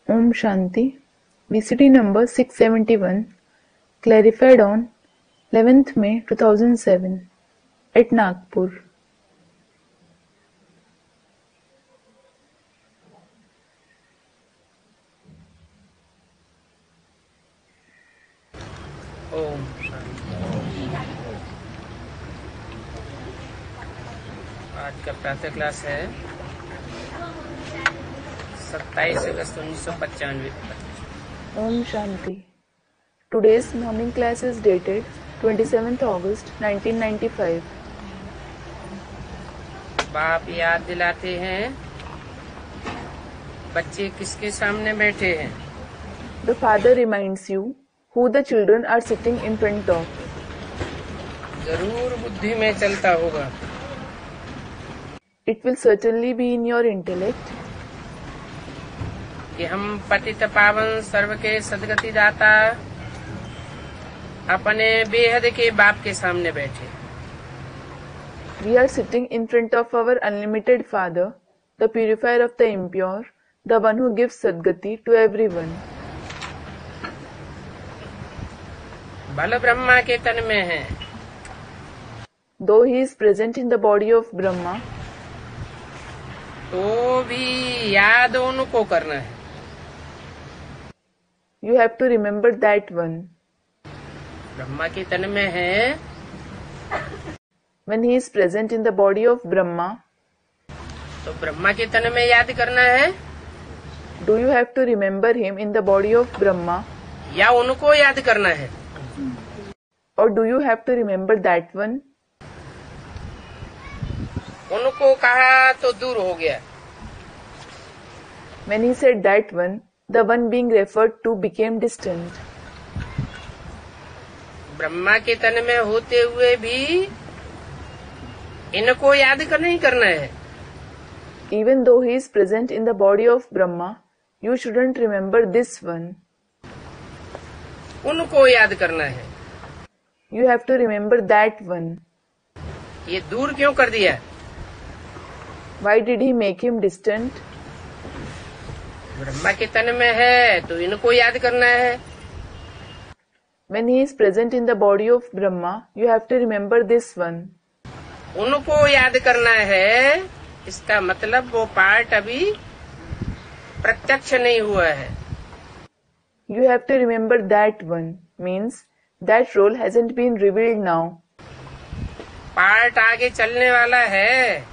Om Shanti. VCD number 671, clarified on 11th May 2007 at Nagpur. Om Shanti. आज का प्रातः class है 27 अगस्त 1995। Om Shanti. Today's morning class is dated 27th August 1995. बाप याद दिलाते हैं बच्चे किसके सामने बैठे हैं। The father reminds you who the children are sitting in front of. जरूर बुद्धि में चलता होगा। It will certainly be in your intellect कि हम पतित पावन सर्व के सदगति दाता अपने बेहद के बाप के सामने बैठे। we are sitting in front of our unlimited Father, the purifier of the impure, the one who gives Sadgati to everyone. बल ब्रह्मा के तन में है। Though he is present in the body of Brahma, तो भी याद उनको करना है। you have to remember that one. Brahma के तन में है When he is present in the body of Brahma, तो ब्रह्मा के तन में याद करना है do you have to remember him in the body of Brahma, या उनको याद करना है। or do you have to remember that one? उनको कहा तो दूर हो गया। When he said that one, the one being referred to became distant. Brahma के तन में होते हुए भी इनको याद नहीं करना है। Even though he is present in the body of Brahma, you shouldn't remember this one. उनको याद करना है। You have to remember that one. ये दूर क्यों कर दिया? Why did he make him distant? Brahma के तन में है तो इनको याद करना है। When he is present in the body of Brahma, you have to remember this one. उनको याद करना है, इसका मतलब वो पार्ट अभी प्रत्यक्ष नहीं हुआ है। You have to remember that one, means that role hasn't been revealed now. Part आगे चलने वाला है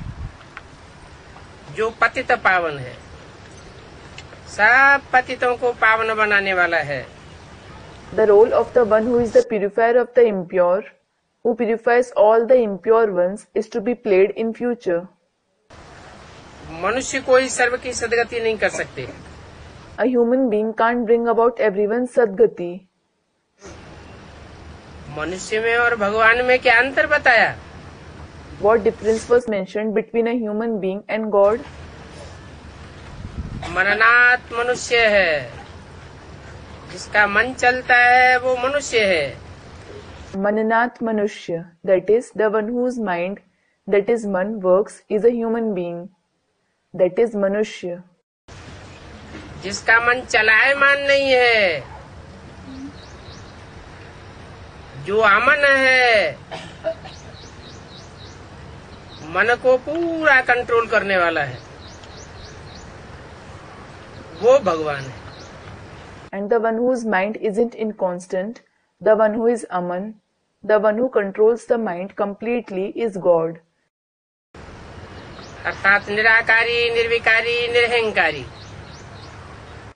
जो पतित पावन है, सब पतितों को पावन बनाने वाला है। The role of the one who is the purifier of the impure, who purifies all the impure ones, is to be played in future. मनुष्य कोई सर्व की सदगति नहीं कर सकते। A human being can't bring about everyone's Sadgati. मनुष्य में और भगवान में क्या अंतर बताया? What difference was mentioned between a human being and God? मननात् मनुष्य है, जिसका मन चलता है वो मनुष्य है। Mananath Manushya, that is, the one whose mind, that is man, works, is a human being. That is Manushya. जिसका मन चलायमान नहीं है, जो अमन है, मन को पूरा कंट्रोल करने वाला है, वो भगवान है। And the one whose mind isn't inconstant, the one who is Aman, the one who controls the mind completely is God. अर्थात निराकारी, निर्विकारी, निरहंकारी।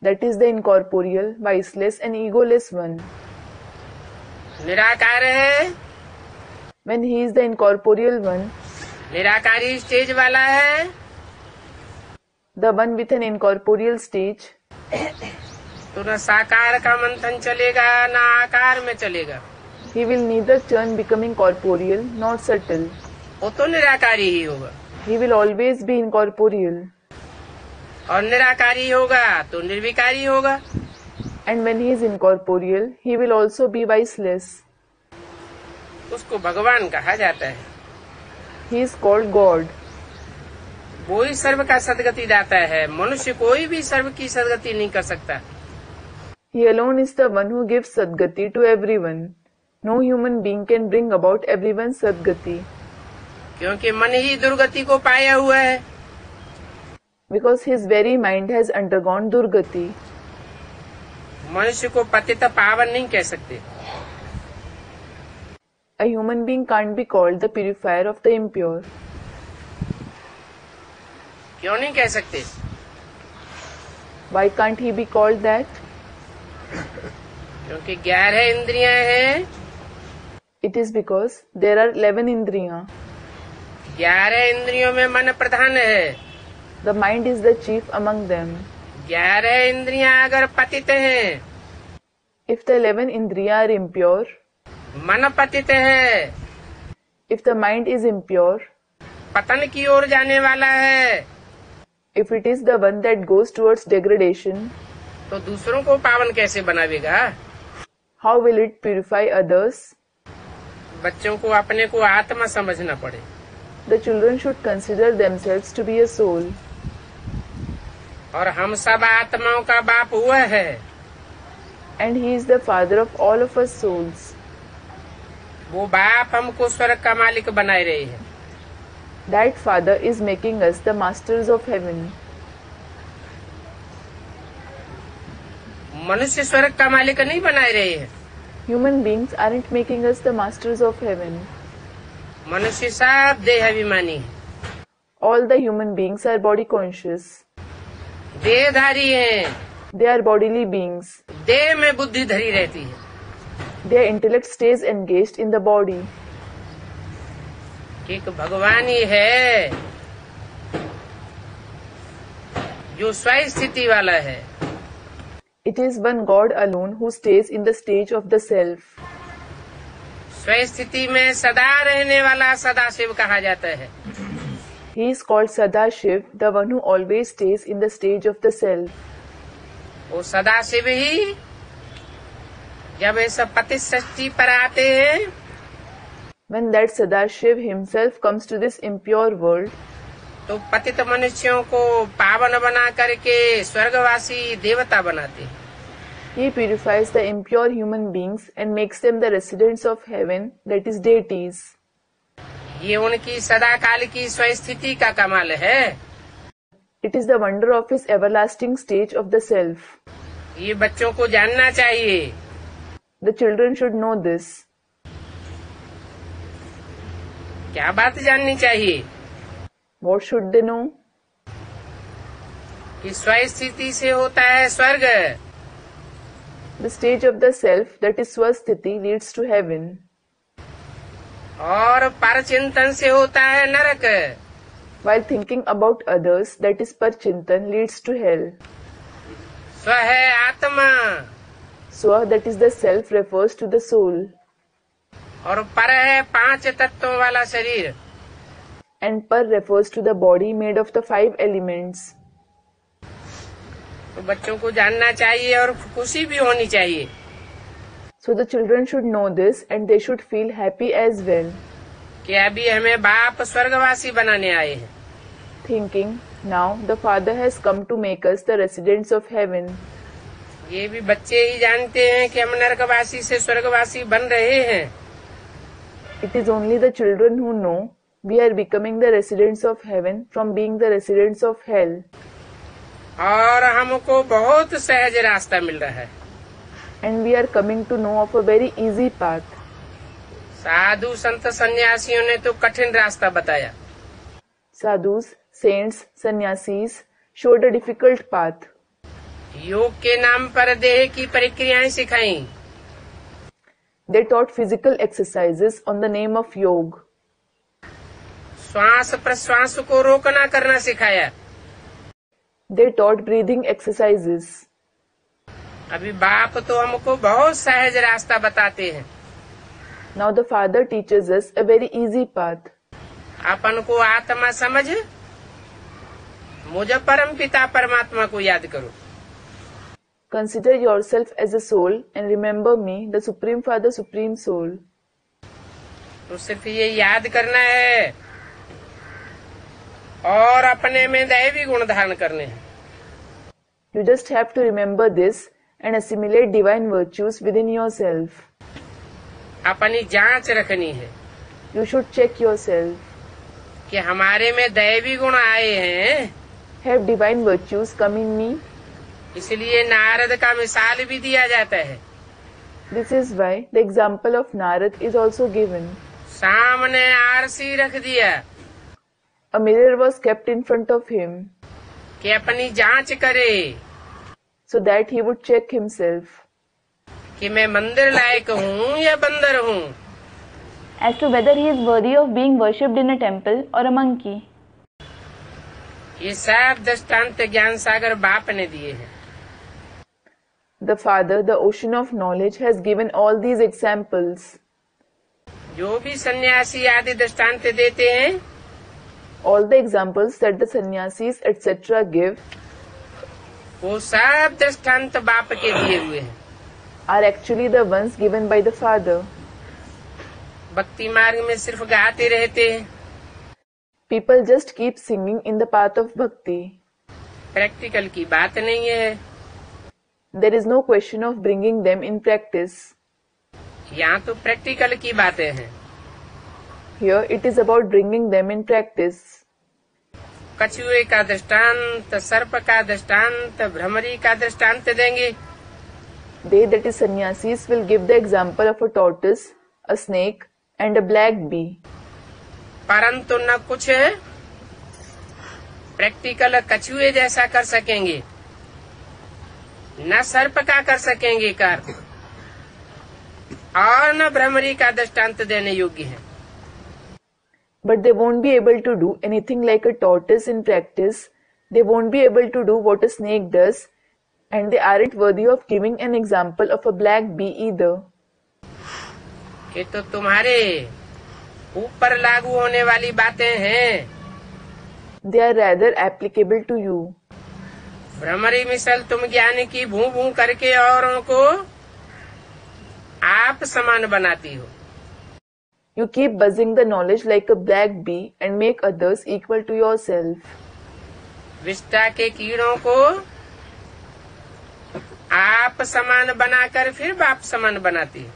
That is the incorporeal, viceless and egoless one. निराकार है, When he is the incorporeal one, निराकारी stage वाला है, the one with an incorporeal stage, तो न साकार का मंथन चलेगा न आकार में चलेगा। he will neither turn becoming corporeal nor subtle. वो तो निराकारी ही होगा, He will always be incorporeal. और निराकारी होगा तो निर्विकारी होगा। And when he is incorporeal, he will also be viceless. उसको भगवान कहा जाता है। He is called God. वो ही सर्व का सदगति दाता है। मनुष्य कोई भी सर्व की सदगति नहीं कर सकता। He alone is the one who gives Sadgati to everyone. No human being can bring about everyone's Sadgati. क्योंकि मन ही दुर्गति को पाया हुआ है। Because his very mind has undergone Durgati. मनुष्य को पतित पावन नहीं कह सकते। A human being can't be called the purifier of the impure. क्यों नहीं कह सकते? Why can't he be called that? क्योंकि 11 इंद्रियां हैं। It is because there are 11 indriya. 11 इंद्रियों में मन प्रधान है। The mind is the chief among them. 11 इंद्रियां अगर पतित हैं, If the 11 indriya are impure, मन पतित है, if the mind is impure, पतन की ओर जाने वाला है, if it is the one that goes towards degradation, तो दूसरों को पावन कैसे बनावेगा? how will it purify others? बच्चों को अपने को आत्मा समझना पड़े। The children should consider themselves to be a soul. और हम सब आत्माओं का बाप हुआ है। And he is the father of all of us souls. वो बाप हमको स्वर्ग का मालिक बनाए रहे हैं। That father is making us the masters of heaven. मनुष्य स्वर्ग का मालिक नहीं बनाए रहे हैं। Human beings aren't making us the masters of heaven. मनुष्य सब देहाभिमानी है। All the human beings are body conscious. देहधारी हैं। They are bodily beings. देह में बुद्धि धरी रहती है। Their intellect stays engaged in the body. एक भगवान ही है जो स्वयं स्थिति वाला है। It is one God alone who stays in the stage of the self. स्वयं स्थिति में सदा रहने वाला सदाशिव कहा जाता है। He is called Sadashiv, the one who always stays in the stage of the self. वो सदाशिव ही जब इस पतित सृष्टि पर आते हैं, When that Sadashiv himself comes to this impure world, तो पतित मनुष्यों को पावन बना करके स्वर्गवासी देवता बनाते हैं। he purifies the impure human beings and makes them the residents of heaven, that is deities. ये उनकी सदा काल की स्वस्थिति का कमाल है। It is the wonder of his everlasting stage of the self. ये बच्चों को जानना चाहिए। The children should know this. क्या बात जाननी चाहिए? What should they know? कि स्वस्थिति से होता है स्वर्ग, The stage of the self, that is Swasthiti, leads to heaven. और परचिंतन से होता है नरक। While thinking about others, that is Parchintan, leads to hell. स्व है आत्मा Swa, that is the self, refers to the soul. और पर है 5 तत्वों वाला शरीर। And Par refers to the body made of the 5 elements. तो बच्चों को जानना चाहिए और खुशी भी होनी चाहिए। So the children should know this and they should feel happy as well. कि अभी हमें बाप स्वर्गवासी बनाने आए हैं। Thinking, now the Father has come to make us the residents of heaven. ये भी बच्चे ही जानते हैं कि हम नरकवासी से स्वर्गवासी बन रहे हैं। It is only the children who know we are becoming the residents of heaven from being the residents of hell. और हमको बहुत सहज रास्ता मिल रहा है। And we are coming to know of a very easy path. साधु संत सन्यासियों ने तो कठिन रास्ता बताया। Sadhus, saints, sannyasis showed a difficult path. योग के नाम पर देह की प्रक्रियाएं सिखाई। They taught physical exercises on the name of yoga. श्वास प्रश्वास को रोकना करना सिखाया। They taught breathing exercises. अभी बाप तो हमको बहुत सहज रास्ता बताते हैं। Now the Father teaches us a very easy path. अपन को आत्मा समझ मुझ परम पिता परमात्मा को याद करो। Consider yourself as a soul and remember me, the Supreme Father, Supreme Soul. तो सिर्फ ये याद करना है और अपने में दैवी गुण धारण करने हैं। You just have to remember this and assimilate divine virtues within yourself. अपनी जांच रखनी है You should check yourself. कि हमारे में दैवी गुण आए हैं, Have divine virtues come in me? इसलिए नारद का मिसाल भी दिया जाता है। This is why the example of Narad is also given. सामने आरसी रख दिया A mirror was kept in front of him कि अपनी जांच करे so that he would check himself कि मैं मंदिर लायक हूँ या बंदर हूँ, as to whether he is worthy of being worshipped in a temple or a monkey. ये सब दृष्टांत ज्ञान सागर बाप ने दिए हैं। The Father, the ocean of knowledge, has given all these examples. जो भी सन्यासी आदि दृष्टांत देते हैं, All the examples that the sannyasis etc. give वो सब दृष्टांत बाप के दिए हुए हैं। are actually the ones given by the Father. भक्ति मार्ग में सिर्फ गाते रहते हैं, People just keep singing in the path of bhakti. Practical की बात नहीं है। There is no question of bringing them in practice. यहाँ तो प्रैक्टिकल की बातें हैं। Here it is about bringing them in practice. कछुए का दृष्टांत, सर्प का दृष्टांत, भ्रमरी का दृष्टांत देंगे। They, that is sannyasis, will give the example of a tortoise, a snake and a black bee. परंतु न कुछ प्रैक्टिकल कछुए जैसा कर सकेंगे, न सर्प का कर सकेंगे कार्य, और न भ्रमरी का दृष्टांत देने योग्य है। But they won't be able to do anything like a tortoise in practice. They won't be able to do what a snake does, and they aren't worthy of giving an example of a black bee either. ये तो तुम्हारे ऊपर लागू होने वाली बातें हैं। They are rather applicable to you. Bhramari मिसल तुम ज्ञान की भू भू करके औरों को आप समान बनाती हो। You keep buzzing the knowledge like a black bee and make others equal to yourself. विष्टा के कीड़ों को आप समान बनाकर फिर बाप समान बनाती हो।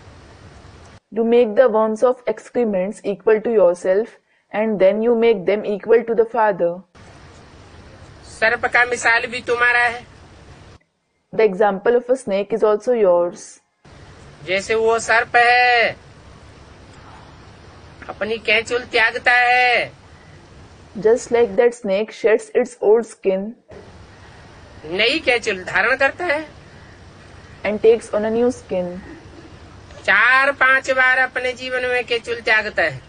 You make the worms of excrements equal to yourself and then you make them equal to the Father. सर्प का मिसाल भी तुम्हारा है। The example of a snake is also yours. जैसे वो सर्प है, अपनी कैंचुल त्यागता है, Just like that snake sheds its old skin नई कैंचुल धारण करता है, and takes on a new skin. 4-5 बार अपने जीवन में कैंचुल त्यागता है।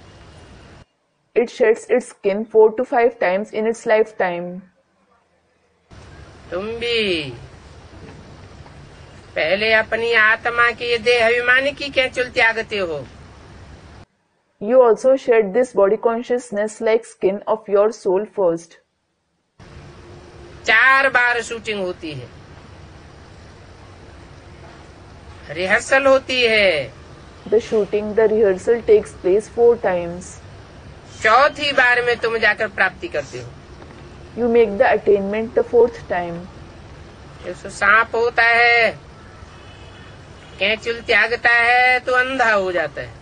It sheds its skin 4 to 5 times in its lifetime. तुम भी पहले अपनी आत्मा के देह अभिमान की कैंचुल त्यागते हो। You also shed this body consciousness like skin of your soul first. 4 bar shooting होती है, रिहर्सल होती है। The shooting, the rehearsal takes place 4 times. 4थी बार में तुम जाकर प्राप्ति करते हो। You make the attainment the 4th time. जैसे सांप होता है, कैंचुल त्यागता है तो अंधा हो जाता है।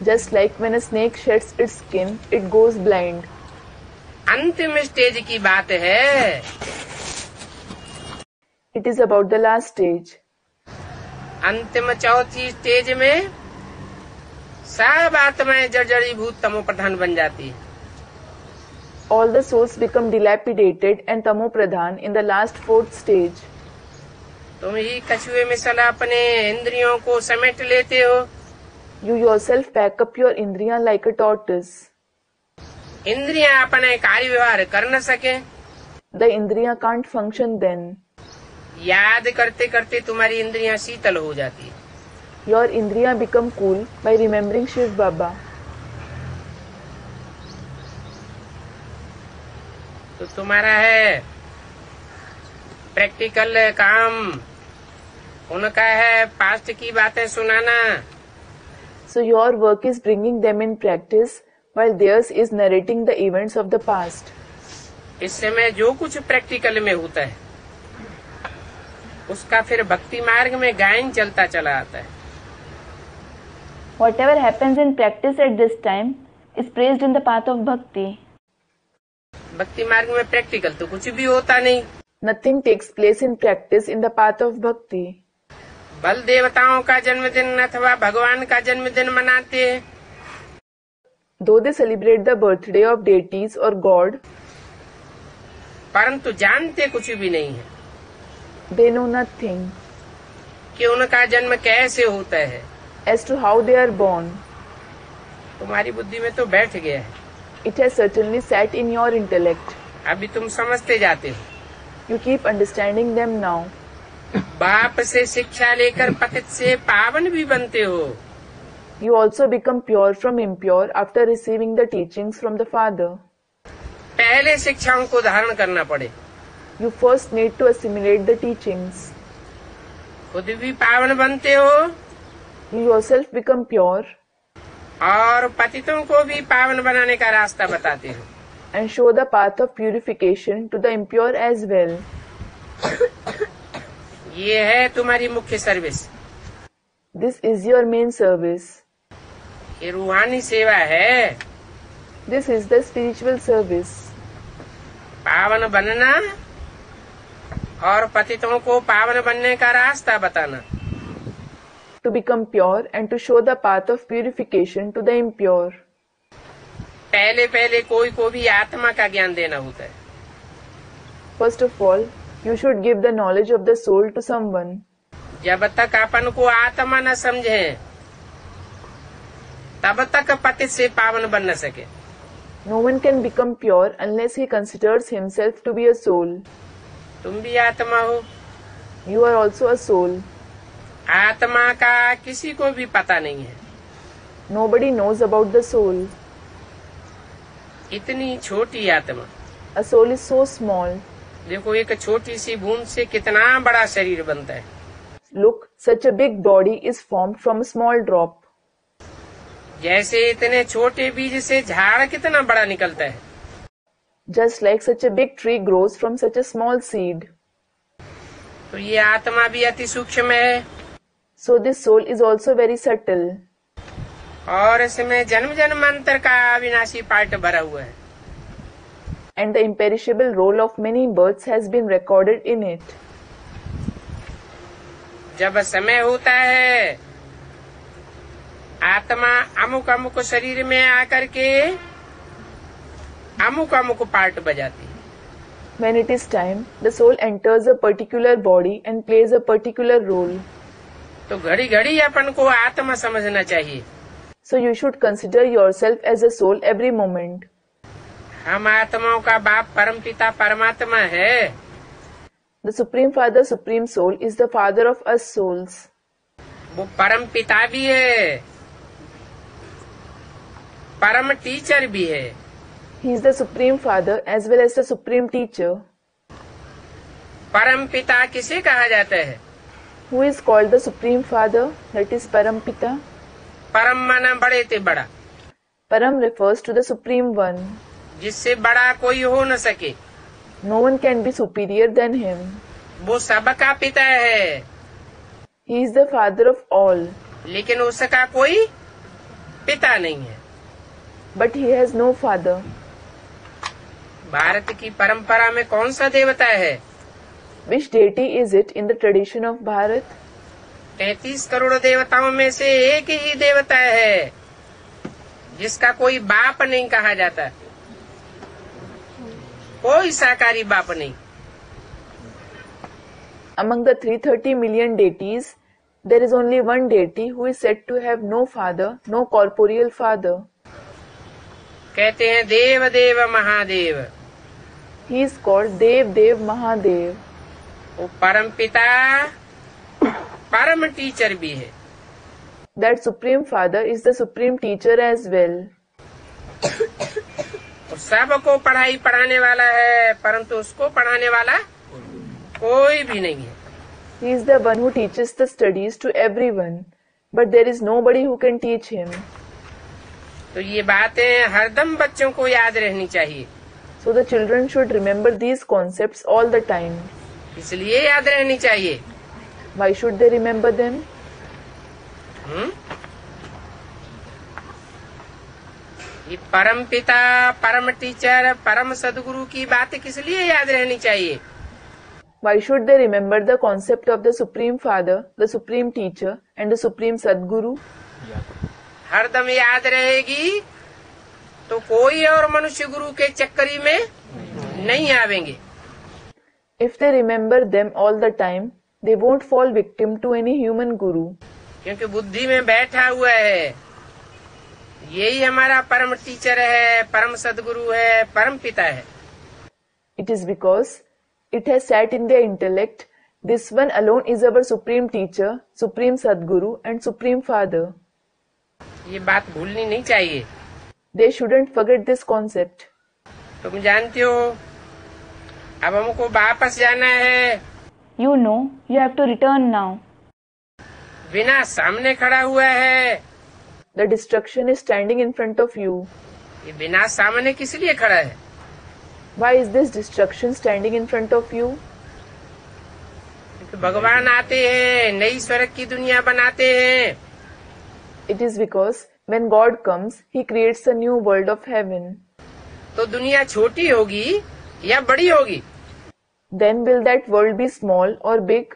Just like when a snake sheds its skin, it goes blind. अंतिम स्टेज की बात है। It is about the last stage. अंतिम 4थी स्टेज में सब आत्माएं जर्जरीभूत तमो प्रधान बन जाती है। All the souls become dilapidated and tamo pradhan in the last 4th stage. तुम ही कछुए में सला अपने इंद्रियों को समेट लेते हो। You yourself pack up your indriya like a tortoise. इंद्रियां अपने कार्य व्यवहार कर न सके, The indriya can't function then. याद करते करते तुम्हारी इंद्रियां शीतल हो जाती है। Your indriya become cool by remembering Shiv Baba. तो तुम्हारा है प्रैक्टिकल काम, उनका है पास्ट की बातें सुनाना। So your work is bringing them in practice while theirs is narrating the events of the past. इस समय जो कुछ प्रैक्टिकल में होता है उसका फिर भक्ति मार्ग में गायन चलता चला आता है। Whatever happens in practice at this time is praised in the path of bhakti. भक्ति मार्ग में प्रैक्टिकल तो कुछ भी होता नहीं। Nothing takes place in practice in the path of bhakti. बल देवताओं का जन्मदिन अथवा भगवान का जन्मदिन मनाते हैं। Though they celebrate the birthday of deities or God, परंतु जानते कुछ भी नहीं है they know nothing कि उनका जन्म कैसे होता है। as to how they are born. तुम्हारी बुद्धि में तो बैठ गया है, It has certainly sat in your intellect. अभी तुम समझते जाते हो। You keep understanding them now. बाप से शिक्षा लेकर पतित से पावन भी बनते हो। You also become pure from impure after receiving the teachings from the Father. पहले शिक्षाओं को धारण करना पड़े। You first need to assimilate the teachings. खुद भी पावन बनते हो You yourself become pure और पतितों को भी पावन बनाने का रास्ता बताते हो। and show the path of purification to the impure as well. ये है तुम्हारी मुख्य service. This is your main service. ये रूहानी सेवा है। This is the spiritual service. पावन बनना और पतितों को पावन बनने का रास्ता बताना। To become pure and to show the path of purification to the impure. पहले पहले कोई को भी आत्मा का ज्ञान देना होता है। First of all, you should give the knowledge of the soul to someone. जब तक अपन को आत्मा न समझे तब तक पतित से पावन बन न सके। No one can become pure unless he considers himself to be a soul. तुम भी आत्मा हो। You are also a soul. आत्मा का किसी को भी पता नहीं है। Nobody knows about the soul. इतनी छोटी आत्मा। A soul is so small. देखो एक छोटी सी बूंद से कितना बड़ा शरीर बनता है। Look, such a big body is formed from a small drop. जैसे इतने छोटे बीज से झाड़ कितना बड़ा निकलता है। Just like such a big tree grows from such a small seed. तो ये आत्मा भी अति सूक्ष्म है। So this soul is also very subtle. और इसमें जन्म जन्मांतर का अविनाशी पार्ट भरा हुआ है। And the imperishable role of many births has been recorded in it. जब समय होता है आत्मा अमुक अमुक शरीर में आकर के अमुक अमुक पार्ट बजाती है। When it is time, the soul enters a particular body and plays a particular role. तो घड़ी घड़ी अपन को आत्मा समझना चाहिए। So you should consider yourself as a soul every moment. हम आत्माओं का बाप परमपिता परमात्मा है। The Supreme Father, Supreme Soul, is the father of us souls. वो परम पिता भी है, परम टीचर भी है। He is the Supreme Father as well as the Supreme Teacher. परम पिता किसे कहा जाता है? Who is called the Supreme Father? That is Parampita. परम माना बड़े ते बड़ा, Param refers to the Supreme One. जिससे बड़ा कोई हो न सके। No one can be superior than him. वो सबका पिता है, He is the father of all, लेकिन उसका कोई पिता नहीं है। but he has no father. Bharat की परंपरा में कौन सा देवता है? Which deity is it in the tradition of Bharat? 33 crore देवताओं में से एक ही देवता है जिसका कोई बाप नहीं कहा जाता, कोई साकारी बाप नहीं। Among the 330 million deities, there is only one deity who is said to have no father, no corporeal father. कहते हैं देव देव Mahadev. He is called Dev Dev Mahadev. वो परम पिता परम टीचर भी है। That Supreme Father is the Supreme Teacher as well. वो सबको पढ़ाई पढ़ाने वाला है, परंतु उसको पढ़ाने वाला कोई भी नहीं है। He is the one who teaches the studies to everyone, but there is nobody who can teach him. तो ये बातें हरदम बच्चों को याद रहनी चाहिए। So the children should remember these concepts all the time. इसलिए याद रहनी चाहिए। Why should they remember them? ये परम पिता, परम टीचर, परम सदगुरु की बात किस लिए याद रहनी चाहिए? Why should they remember the concept of the Supreme Father, the Supreme Teacher and the Supreme Sadguru? हरदम याद रहेगी तो कोई और मनुष्य गुरु के चक्करी में नहीं आवेंगे। If they remember them all the time, they won't fall victim to any human guru. क्योंकि बुद्धि में बैठा हुआ है, यही हमारा परम टीचर है, परम सदगुरु है, परम पिता है। It is because it has sat in their intellect, this one alone is our Supreme Teacher, Supreme Sadguru and Supreme Father. ये बात भूलनी नहीं चाहिए। They shouldn't forget this concept. तुम जानते हो, अब हमको वापस जाना है। You know, you have to return now. बिना सामने खड़ा हुआ है। The destruction is standing in front of you. ये बिना सामने किस लिए खड़ा है? Why is this destruction standing in front of you? क्योंकि भगवान आते हैं, नई स्वर्ग की दुनिया बनाते हैं। It is because when God comes, He creates a new world of heaven. तो दुनिया छोटी होगी या बड़ी होगी? Then will that world be small or big?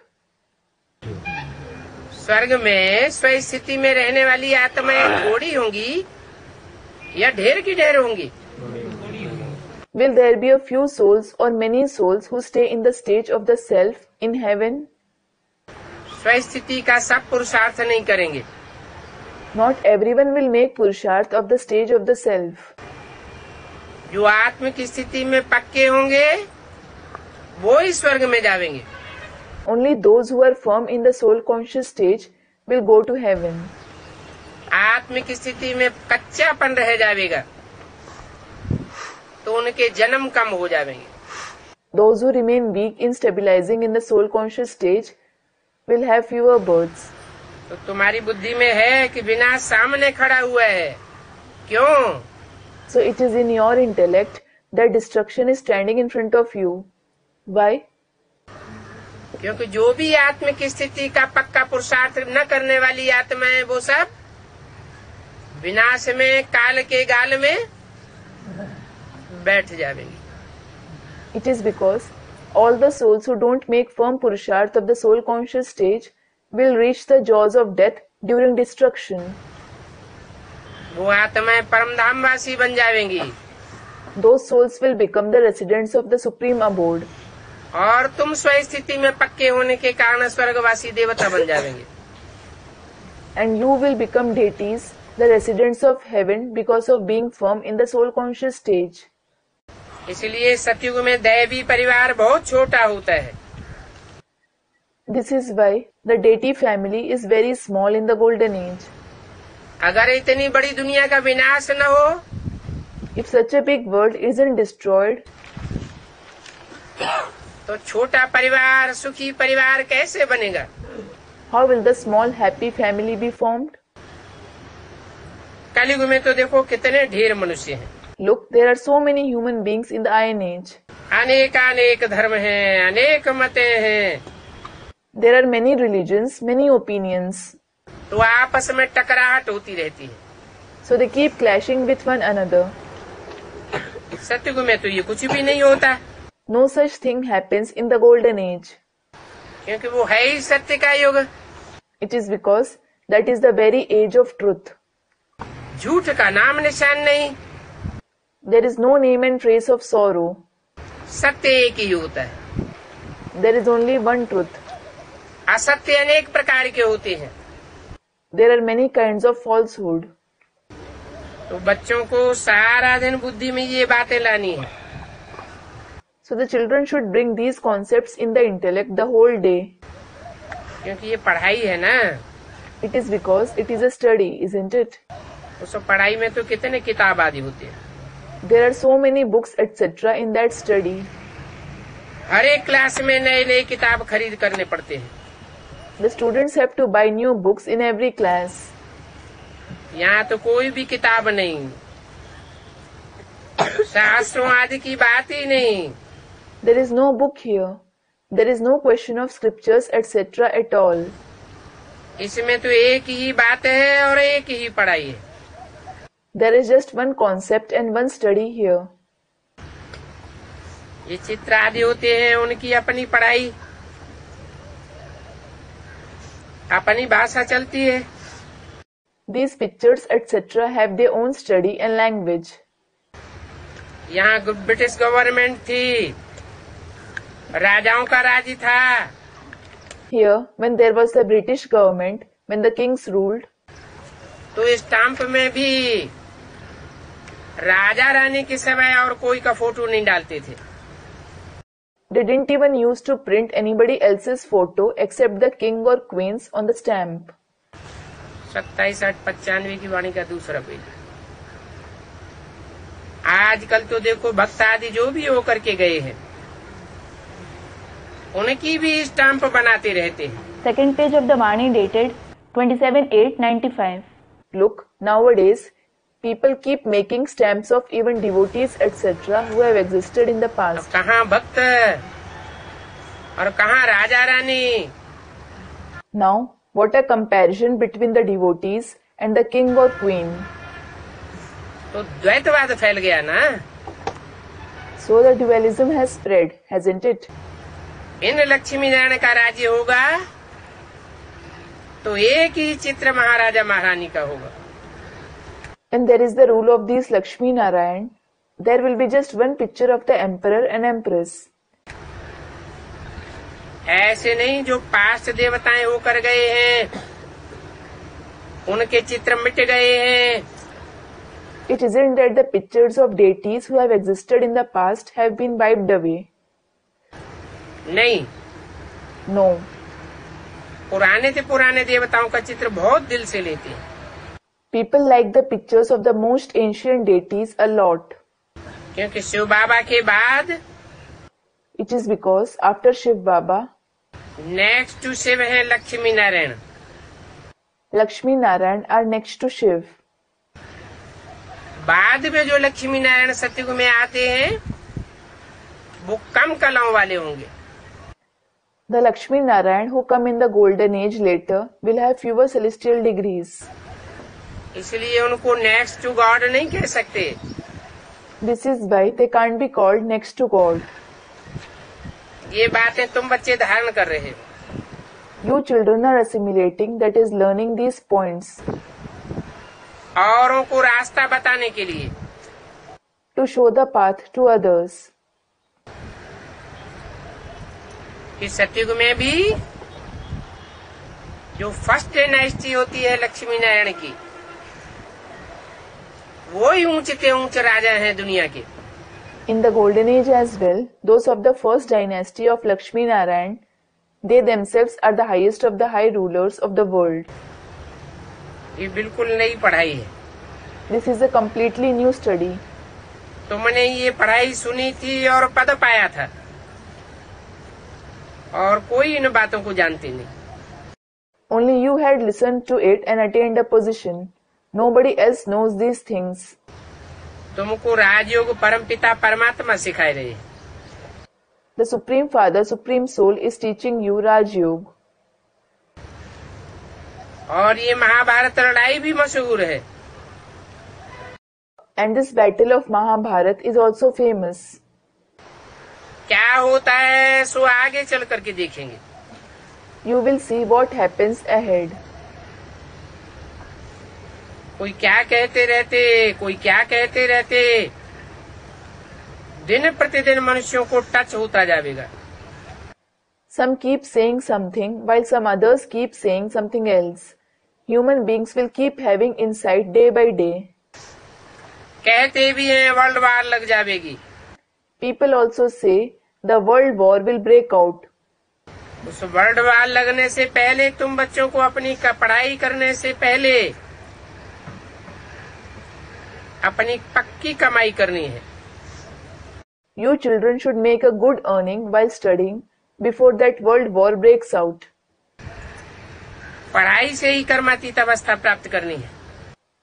स्वर्ग में स्व स्थिति में रहने वाली आत्माएं थोड़ी होंगी या ढेर की ढेर होंगी? Will there be a few souls or many souls who stay in the stage of the self in heaven? स्व स्थिति का सब पुरुषार्थ नहीं करेंगे। Not everyone will make Purusharth of the stage of the self. जो आत्म की स्थिति में पक्के होंगे वो ही स्वर्ग में जावेंगे। Only those who are firm in the soul conscious stage will go to heaven. आत्म की स्थिति में कच्चापन रह जाएगा तो उनके जन्म कम हो जाएंगे। Those who remain weak in stabilizing in the soul conscious stage will have fewer births. तो तुम्हारी बुद्धि में है कि बिना सामने खड़ा हुआ है, क्यों? So it is in your intellect that destruction is standing in front of you. Why? क्योंकि जो भी आत्म की स्थिति का पक्का पुरुषार्थ न करने वाली आत्मा है वो सब विनाश में काल के गाल में बैठ जाएंगी। It is because all the souls who don't make firm Purusharth of the soul conscious stage will reach the jaws of death during destruction. वो आत्माएं परम धामवासी बन जाएंगी। Those souls will become the residents of the supreme abode. और तुम स्व स्थिति में पक्के होने के कारण स्वर्गवासी देवता बन जाएंगे। And you will become deities, the residents of heaven, because of being firm in the soul conscious stage. इसलिए सतयुग में दैवी परिवार बहुत छोटा होता है। This is why the deity family is very small in the golden age. अगर इतनी बड़ी दुनिया का विनाश न हो, If such a big world isn't destroyed, तो छोटा परिवार, सुखी परिवार कैसे बनेगा? how will the small happy family be formed? कलयुग में तो देखो कितने ढेर मनुष्य हैं। Look, there are so many human beings in the Iron Age. अनेक अनेक धर्म हैं, अनेक मतें हैं। There are many religions, many opinions. तो आपस में टकराहट होती रहती है। So they keep clashing with one another. सतयुग में तो ये कुछ भी नहीं होता, No such thing happens in the golden age. क्योंकि वो है ही सत्य का युग। It is because that is the very age of truth. झूठ का नाम निशान नहीं, There is no name and trace of sorrow. सत्य एक ही होता है। There is only one truth. असत्य अनेक प्रकार के होते हैं। There are many kinds of falsehood. तो बच्चों को सारा दिन बुद्धि में ये बातें लानी है। So the children should bring these concepts in the intellect the whole day. क्योंकि ये पढ़ाई है ना। It is because it is a study, isn't it? उस पढ़ाई में तो कितने किताब आदि होते हैं। There are so many books etc. in that study. हर एक क्लास में नए नए किताब खरीद करने पड़ते हैं। The students have to buy new books in every class. यहाँ तो कोई भी किताब नहीं, शास्त्रों आदि की बात ही नहीं। There is no book here. There is no question of scriptures, etc. at all. इसमें तो एक ही बात है और एक ही पढ़ाई है। There is just one concept and one study here. ये चित्र आदि होते हैं, उनकी अपनी पढ़ाई, अपनी भाषा चलती है। These pictures, etc. have their own study and language. यहाँ ब्रिटिश गवर्नमेंट थी, राजाओं का राज्य था। Here, when there was the British government, when the kings ruled, तो स्टाम्प में भी राजा रानी के समय और कोई का फोटो नहीं डालते थे। they didn't even use to print anybody else's photo except the king or queens on the stamp. 27-8-95 की वाणी का दूसरा पेज। आजकल तो देखो भक्त आदि जो भी होकर के गए हैं, उनकी भी स्टाम्प बनाते रहते हैं। Second page of the Vani dated 27/8/95. Look, nowadays, people keep making stamps of even devotees, etc. who have existed in the अब past. कहाँ भक्त और कहाँ Raja Rani. Now, what a comparison between the devotees and the king or queen. तो द्वैतवाद फैल गया ना। So the dualism has spread, hasn't it? इन लक्ष्मी नारायण का राज्य होगा तो एक ही चित्र महाराजा महारानी का होगा। When there is the rule of these Lakshmi Narayan, there will be just one picture of the emperor and empress. ऐसे नहीं जो पास्ट देवताएं होकर गए हैं, उनके चित्र मिट गए हैं। It isn't that the pictures of deities who have existed in the past have been wiped away. नहीं, No. पुराने से पुराने देवताओं का चित्र बहुत दिल से लेते हैं। People like the pictures of the most ancient deities a lot. क्योंकि शिव बाबा के बाद It is because after Shiv Baba, next to Shiv है Lakshmi Narayan. Lakshmi Narayan are next to Shiv. बाद में जो लक्ष्मी नारायण सतयुग में आते हैं वो कम कलाओं वाले होंगे। The Lakshmi Narayan who come in the golden age later will have fewer celestial degrees. इसलिए उनको नेक्स्ट टू गॉड नहीं कह सकते। This is why they can't be called next to God. ये बातें तुम बच्चे धारण कर रहे हो। You children are assimilating, that is learning these points औरों को रास्ता बताने के लिए। to show the path to others. कि सतयुग में भी जो फर्स्ट डायनेस्टी होती है लक्ष्मी नारायण की, वो ही ऊंचे से ऊंचे राजा हैं दुनिया के। In the golden age as well, those of the first dynasty of Lakshmi Narayan, they themselves are the highest of the high rulers of the world. ये बिल्कुल नई पढ़ाई है। This is a completely new study. तुमने ये पढ़ाई सुनी थी और पद पाया था, और कोई इन बातों को जानते नहीं। Only you had listened to it and attained a position. Nobody else knows these things. तुमको राजयोग परमपिता परमात्मा सिखाए रहे हैं। The Supreme Father, Supreme Soul is teaching you Raj Yoga. और ये महाभारत लड़ाई भी मशहूर है। And this battle of Mahabharat is also famous. क्या होता है सो आगे चल करके देखेंगे। You will see what happens ahead. कोई क्या कहते रहते, कोई क्या कहते रहते, दिन प्रतिदिन मनुष्यों को टच होता जाएगा। Some keep saying something while some others keep saying something else. Human beings will keep having insight day by day. कहते भी हैं वर्ल्ड वार लग जाएगी। People also say the world war will break out. उस world war लगने से पहले तुम बच्चों को अपनी पढ़ाई करने से पहले अपनी पक्की कमाई करनी है। You children should make a good earning while studying before that world war breaks out. पढ़ाई से ही कर्मातीत अवस्था प्राप्त करनी है।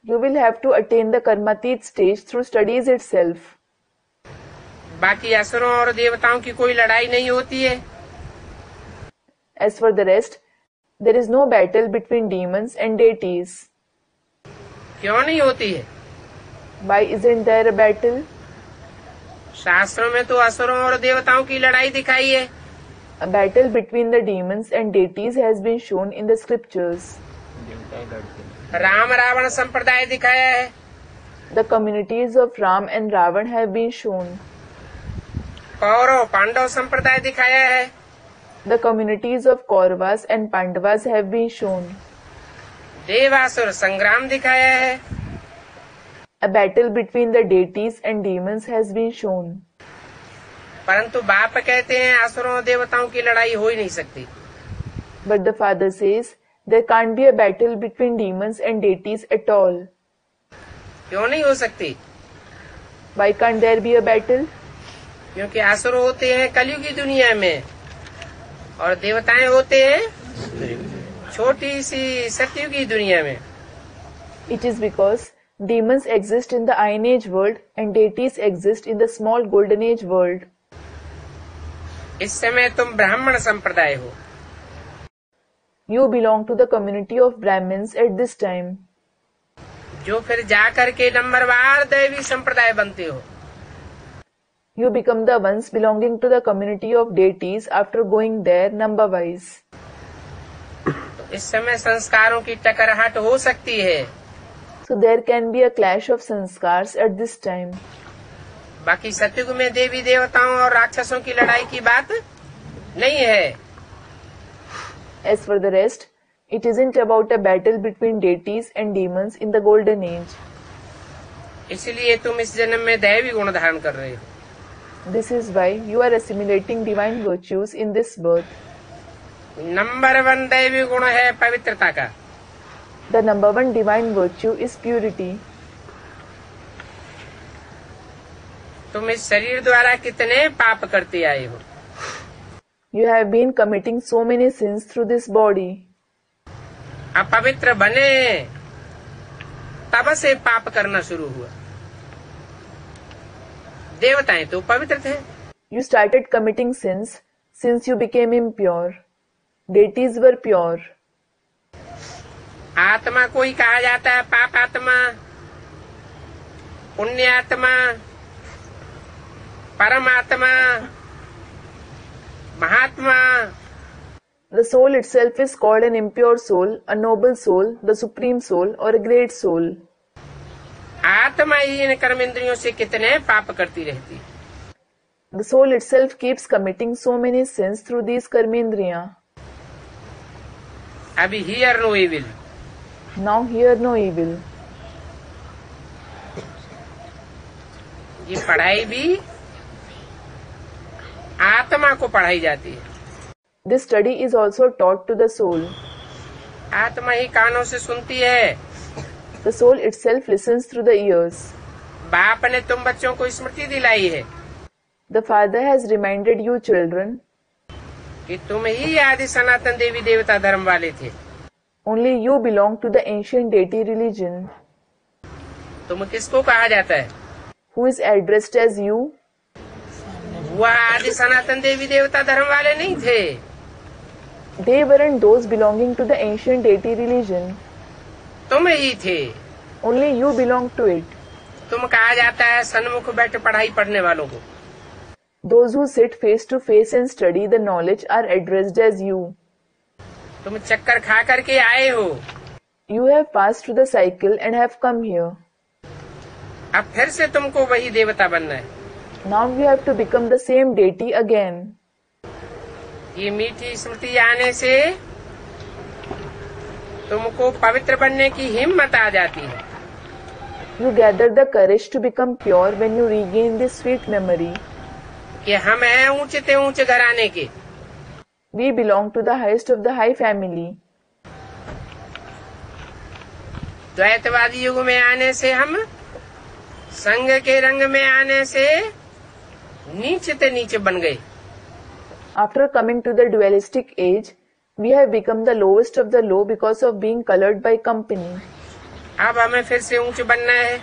You will have to attain the Karmatit stage through studies itself. बाकी असुरों और देवताओं की कोई लड़ाई नहीं होती है। As for the rest, there is no battle between demons and deities. क्यों नहीं होती है? Why isn't there a battle? शास्त्रों में तो असुरों और देवताओं की लड़ाई दिखाई है। A battle between the demons and deities has been shown in the scriptures. Ram Ravan संप्रदाय दिखाया है। The communities of Ram and Ravan have been shown. Kaurava Pandav संप्रदाय दिखाया है। The communities of Kauravas and Pandavas have been shown. देवासुर संग्राम दिखाया है। A battle between the deities and demons has been shown. परंतु बाप कहते हैं असुरों और देवताओं की लड़ाई हो ही नहीं सकती। But the father says there can't be a battle between demons and deities at all. क्यों नहीं हो सकती? Why can't there be a battle? क्योंकि असुर होते हैं कलयुग की दुनिया में और देवताएं होते हैं छोटी सी सतयुग की दुनिया में। It is because demons exist in the Iron Age world and deities exist in the small Golden Age world. इस समय तुम ब्राह्मण संप्रदाय हो। You belong to the community of Brahmins at this time. जो फिर जाकर के नंबरवार दैवी संप्रदाय बनते हो। You become the ones belonging to the community of deities after going there number wise. इस समय संस्कारों की टकराहट हो सकती है। So there can be a clash of sanskars at this time. बाकी सतयुग में देवी देवताओं और राक्षसों की लड़ाई की बात नहीं है। As for the rest, it isn't about a battle between deities and demons in the Golden Age. इसलिए तुम इस जन्म में दैवी गुण धारण कर रहे हो। This is why you are assimilating divine virtues in this birth. Number 1 दैवी गुण है पवित्रता का। The number one divine virtue is purity. तुम इस शरीर द्वारा कितने पाप करते आए हो। You have been committing so many sins through this body. अपवित्र बने तब से पाप करना शुरू हुआ। देवताएं तो पवित्र थे। You started committing sins since you became impure. Deities were pure. आत्मा को ही कहा जाता है पाप आत्मा, पुण्य आत्मा, परमात्मा, महात्मा। The soul itself is called an impure soul, a noble soul, the supreme soul, or a great soul. आत्मा ही इन कर्मेंद्रियों से कितने पाप करती रहती। The soul itself keeps committing so many sins through these karmendriya. अभी hear no evil. Now hear no evil. ये पढ़ाई भी आत्मा को पढ़ाई जाती है। This study is also taught to the soul. आत्मा ही कानों से सुनती है। The soul itself listens through the ears. बाप ने तुम बच्चों को स्मृति दिलाई है The Father has reminded you children, कि तुम ही आदि सनातन देवी देवता धर्म वाले थे। only you belong to the ancient deity religion. तुम किसको कहा जाता है? Who is addressed as you? वह आदि सनातन देवी देवता धर्म वाले नहीं थे। They weren't those belonging to the ancient deity religion. तुम ही थे। Only you belong to it. तुम कहा जाता है सन्मुख बैठ पढ़ाई पढ़ने वालों को। Those who sit face to face and study the knowledge are addressed as you. तुम चक्कर खा करके आए हो। You have passed through the cycle and have come here. अब फिर से तुमको वही देवता बनना है। Now you have to become the same deity again. ये मीठी स्मृति आने से तुमको पवित्र बनने की हिम्मत आ जाती है। You gather the courage to become pure when you regain this sweet memory. कि हम हैं ऊंचे ते ऊंचे घराने के। We belong to the highest of the high family. द्वैतवादी युग में आने से हम संग के रंग में आने से नीचे ते नीचे बन गए। After coming to the dualistic age, we have become the lowest of the low because of being colored by company. अब हमें फिर से ऊंचे बनना है।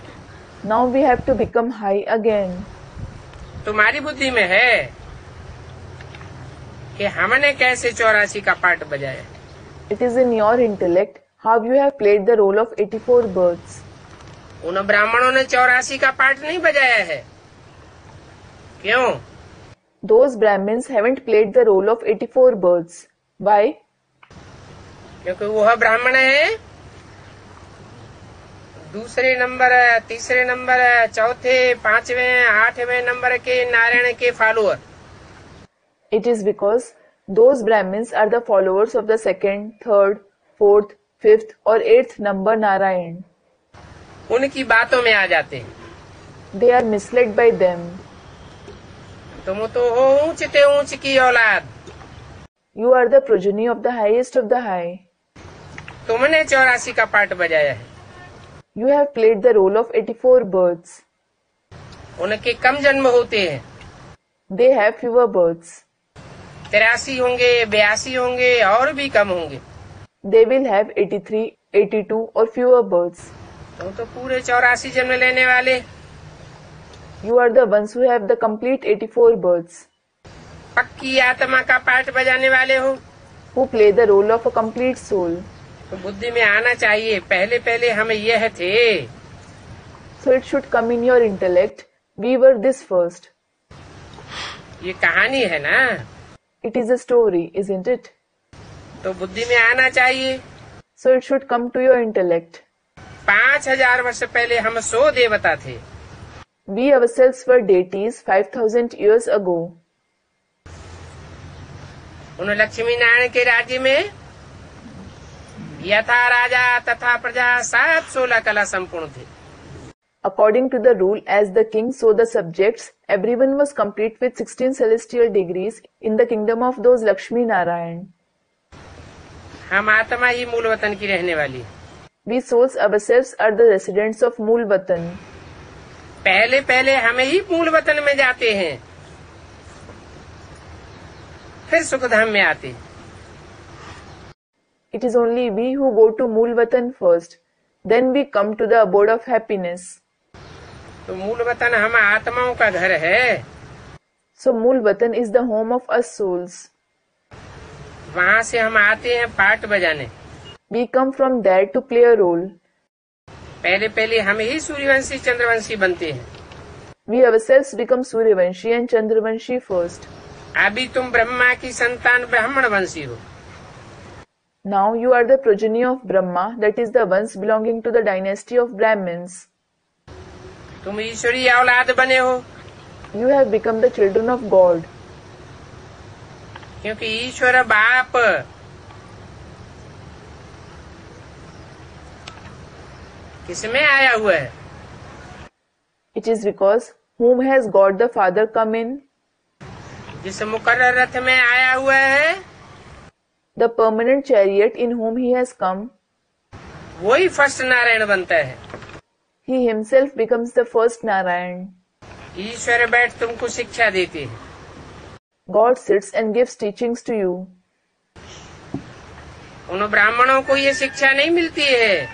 Now we have to become high again. तुम्हारी बुद्धि में है कि हमने कैसे 84 का पार्ट बजाया। It is in your intellect how you have played the role of 84 birds. उन ब्राह्मणों ने 84 का पार्ट नहीं बजाया है। क्यों? Those Brahmins haven't played the role of 84 birds. Why? क्योंकि वह ब्राह्मण है दूसरे नंबर, तीसरे नंबर, चौथे, पांचवें, आठवें नंबर के नारायण के follower. It is because those Brahmins are the followers of the second, third, fourth, fifth और eighth number Narayan. उनकी बातों में आ जाते हैं। They are misled by them. तुम तो हो ऊंचते ऊंच की औलाद। You are the progeny of the highest of the high. तुमने 84 का पार्ट बजाया है। You have played the role of 84 birds. उनके कम जन्म होते हैं। They have fewer births. 83 होंगे, 82 होंगे और भी कम होंगे। They will have 83, 82 और fewer births. तुम तो पूरे 84 जन्म लेने वाले। You are the ones who have the complete 84 births. पक्की आत्मा का पार्ट बजाने वाले हो। Who play the role of a complete soul. तो बुद्धि में आना चाहिए पहले पहले हम यह थे। So it should come in your intellect. We were this first. ये कहानी है ना। It is a story, isn't it? तो बुद्धि में आना चाहिए। So it should come to your intellect. 5000 वर्ष पहले हम 100 देवता थे। We ourselves were deities 5000 years ago. उन लक्ष्मी नारायण के राज्य में यथा राजा तथा प्रजा 716 कला संपूर्ण थे। According to the rule as the king so the subjects, everyone was complete with 16 celestial degrees in the kingdom of those Lakshmi Narayan. हम आत्मा ही मूल वतन की रहने वाली है। We souls ourselves are the residents of Mool Vatan. पहले पहले हम ही मूल वतन में जाते हैं, फिर सुखधाम में आते हैं। It is only we who go to Mool Vatan first, then we come to the abode of happiness. तो मूल वतन हम आत्माओं का घर है। So Mool Vatan is the home of us souls. वहाँ से हम आते हैं पार्ट बजाने। We come from there to play a role. पहले पहले हम ही सूर्यवंशी चंद्रवंशी बनते हैं। We ourselves become Suryavanshi and Chandravanshi first. अभी तुम ब्रह्मा की संतान ब्राह्मण वंशी हो। Now you are the progeny of Brahma, that is the ones belonging to the dynasty of Brahmins. तुम ईश्वरी औलाद बने हो। You have become the children of God. क्योंकि ईश्वर बाप किसमें आया हुआ है? It is because whom has God the Father come in? जिस मुकर्रर रथ में आया हुआ है, The permanent chariot in whom he has come. वही फर्स्ट नारायण बनता है। He himself becomes the first Narayan. ईश्वर बैठ तुमको शिक्षा देते हैं। God sits and gives teachings to you. उन ब्राह्मणों को ये शिक्षा नहीं मिलती है।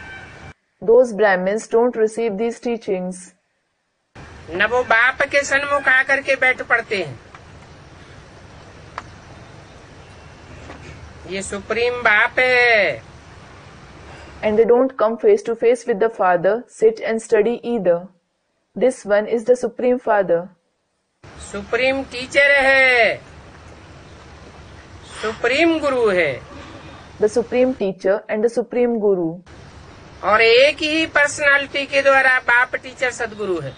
Those Brahmins don't receive these teachings. न वो बाप के सन्मुख आकर के बैठ पड़ते हैं। ये सुप्रीम बाप है। And they don't come face to face with the Father, sit and study either. This one is the Supreme Father. Supreme teacher है, सुप्रीम गुरु है। The Supreme Teacher and the Supreme Guru. और एक ही personality के द्वारा बाप teacher सदगुरु है।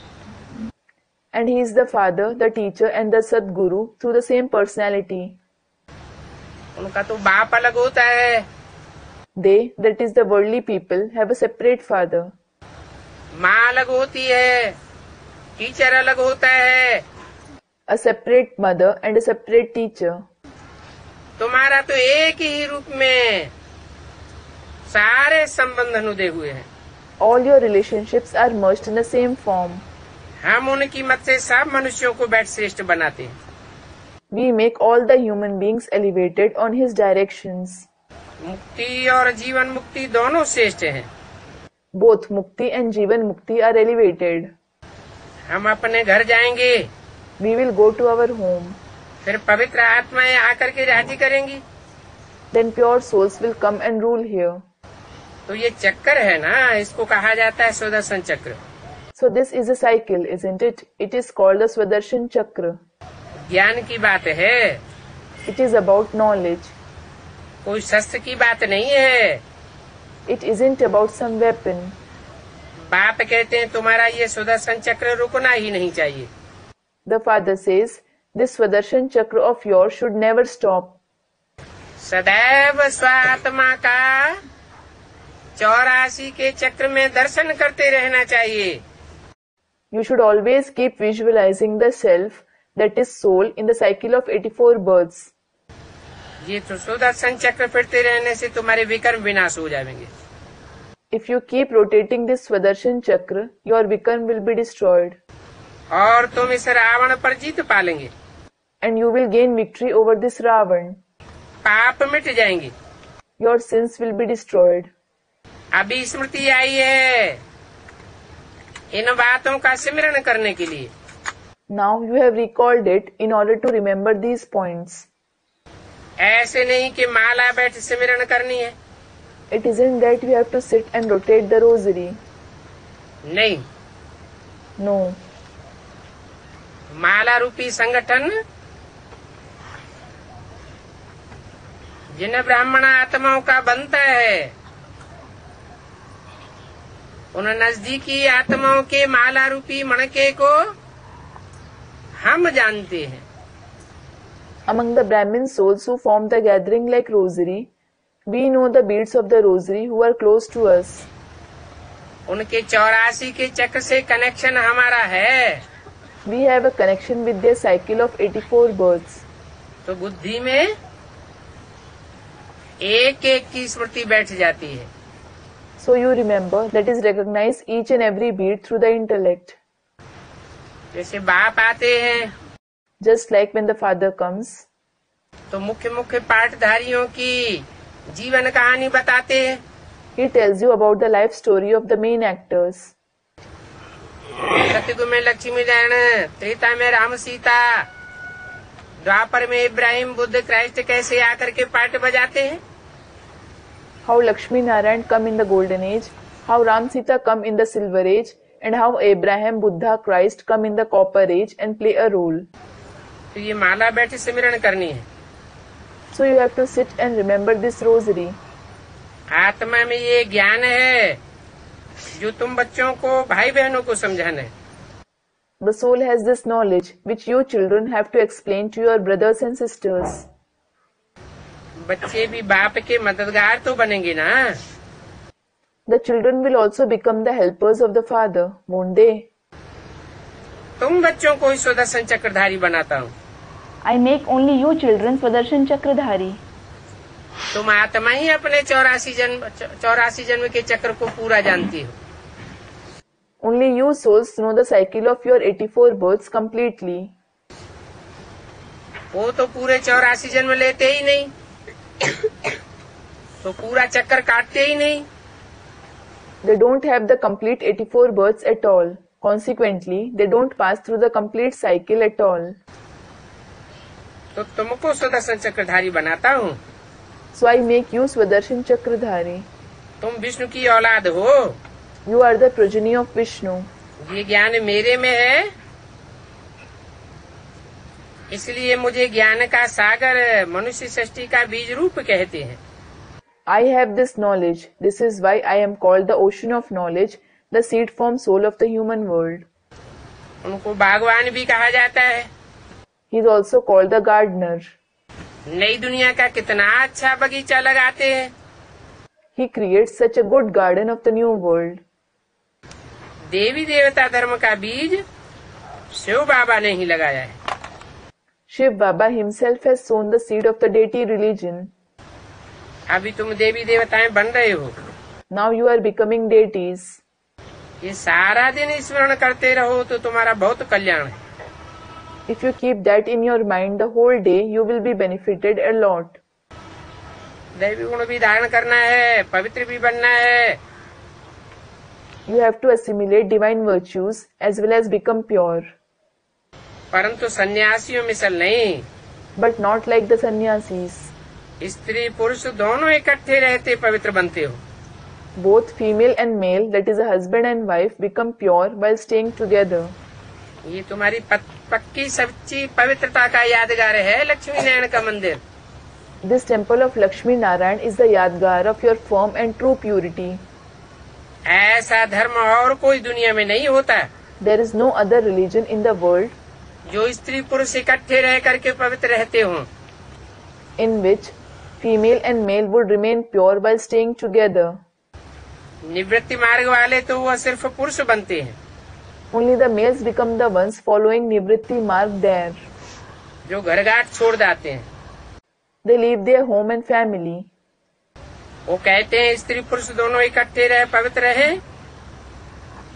And he is the Father, the Teacher and the Sadguru through the same personality. उनका तो बाप अलग होता है। They, that is the worldly people, have a separate father. माँ अलग होती है, टीचर अलग होता है। A separate mother and a separate teacher. तुम्हारा तो एक ही रूप में सारे संबंध अनुदय हुए हैं। All your relationships are merged in the same form. हम उनकी मत से सब मनुष्यों को बैठ श्रेष्ठ बनाते हैं। We make all the human beings elevated on his directions. मुक्ति और जीवन मुक्ति दोनों श्रेष्ठ हैं। Both Mukti and Jivan Mukti are elevated. हम अपने घर जाएंगे, we will go to our home. फिर पवित्र आत्माएं आकर के राजी करेंगी. Then pure souls will come and rule here. तो ये चक्कर है ना, इसको कहा जाता है सुदर्शन चक्र. So this is a cycle, isn't it? It is called the Swadershan Chakra. ज्ञान की बात है, It is about knowledge. कोई शस्त्र की बात नहीं है. It isn't about some weapon. बाप कहते हैं तुम्हारा ये सुदर्शन चक्र रुकना ही नहीं चाहिए. The father says, this Swadershan Chakra of yours should never stop. सदैव स्वात्मा का 84 के चक्र में दर्शन करते रहना चाहिए. You should always keep visualizing the self, that is soul, in the cycle of 84 births. ये तो सुदर्शन चक्र फिरते रहने से तुम्हारे विकर्म विनाश हो जाएंगे. If you keep rotating this Swadershan Chakra, your Vikarm will be destroyed. और तुम इस रावण पर जीत पालेंगे. And you will gain victory over this Ravan. पाप मिट जाएंगे. Your sins will be destroyed. अभी स्मृति आई है इन बातों का सिमरण करने के लिए. Now you have recalled it in order to remember these points. ऐसे नहीं कि माला बैठ सिमरण करनी है. It isn't that you have to sit and rotate the rosary. नहीं. No. माला रूपी संगठन जिन ब्राह्मण आत्माओं का बनता है, उन नजदीकी आत्माओं के माला रूपी मणके को हम जानते हैं. Among the Brahmin souls who form the gathering like rosary, we know the beads of the rosary who are close to us. उनके 84 के चक्र से कनेक्शन हमारा है. We have a connection with their cycle of 84 births. तो बुद्धि में एक एक की स्मृति बैठ जाती है. So you remember, that is recognize each and every bead through the intellect. जैसे बाप आते हैं Just like when the father comes, तो मुख्य मुख्य पाठधारियों की जीवन कहानी बताते हैं. he tells you about the life story of the main actors. सतयुग में लक्ष्मी नारायण, त्रेता में राम सीता, द्वापर में इब्राहिम बुद्ध क्राइस्ट कैसे आकर के पाठ बजाते हैं. How Lakshmi Narayan come in the golden age, how Ram Sita come in the silver age, and how Abraham, Buddha, Christ come in the copper age and play a role. तो ये माला बैठ सिमरण करनी है. So you have to sit and remember this rosary. आत्मा में ये ज्ञान है जो तुम बच्चों को, भाई बहनों को समझाना है. The soul has this knowledge which you children have to explain to your brothers and sisters. बच्चे भी बाप के मददगार तो बनेंगे ना. The children will also become the helpers of the father, won't they? तुम बच्चों को ही सुदर्शन चक्रधारी बनाता हूँ. I make only you children Swadershan Chakradhari. तुम आत्मा ही अपने 84 जन्म के चक्र को पूरा जानती हो. Only you souls know the cycle of your 84 births completely. वो तो पूरे 84 जन्म लेते ही नहीं, तो पूरा चक्कर काटते ही नहीं. They don't have the complete 84 births at all. Consequently, they don't pass through the complete cycle at all. तो तुमको सुदर्शन चक्रधारी बनाता हूँ. So I make you Swadershan Chakradhari. तुम विष्णु की औलाद हो. You are the progeny of Vishnu. ये ज्ञान मेरे में है, इसलिए मुझे ज्ञान का सागर मनुष्य सृष्टि का बीज रूप कहते हैं. I have this knowledge. This is why I am called the ocean of knowledge, the seed form soul of the human world. उनको बागवान भी कहा जाता है. He is also called the gardener. नई दुनिया का कितना अच्छा बगीचा लगाते हैं. He creates such a good garden of the new world. देवी देवता धर्म का बीज शिव बाबा ने ही लगाया है. Shiv Baba himself has sown the seed of the deity religion. अभी तुम देवी देवताएं बन रहे हो. Now you are becoming deities. ये सारा दिन स्मरण करते रहो तो तुम्हारा बहुत कल्याण है. If you keep that in your mind the whole day, you will be benefited a lot. दैवी गुण भी धारण करना है, पवित्र भी बनना है. You have to assimilate divine virtues as well as become pure. परंतु सन्यासियों मिसल नहीं। but not like the sannyasis. स्त्री पुरुष दोनों इकट्ठे रहते पवित्र बनते हो। Both female and male, that is a husband and wife, become pure while staying together. ये तुम्हारी पक्की सच्ची पवित्रता का यादगार है लक्ष्मी नारायण का मंदिर। This temple of Lakshmi Narayan is the yadgar of your firm and true purity. ऐसा धर्म और कोई दुनिया में नहीं होता There is no other religion in the world जो स्त्री पुरुष इकट्ठे रह करके पवित्र रहते हों। in which female and male would remain pure while staying together. निवृत्ति मार्ग वाले तो वह सिर्फ पुरुष बनते हैं, Only the males become the ones following Nivritti Marg there. जो घर घाट छोड़ जाते हैं। They leave their home and family. वो कहते हैं स्त्री पुरुष दोनों इकट्ठे रहे पवित्र रहे,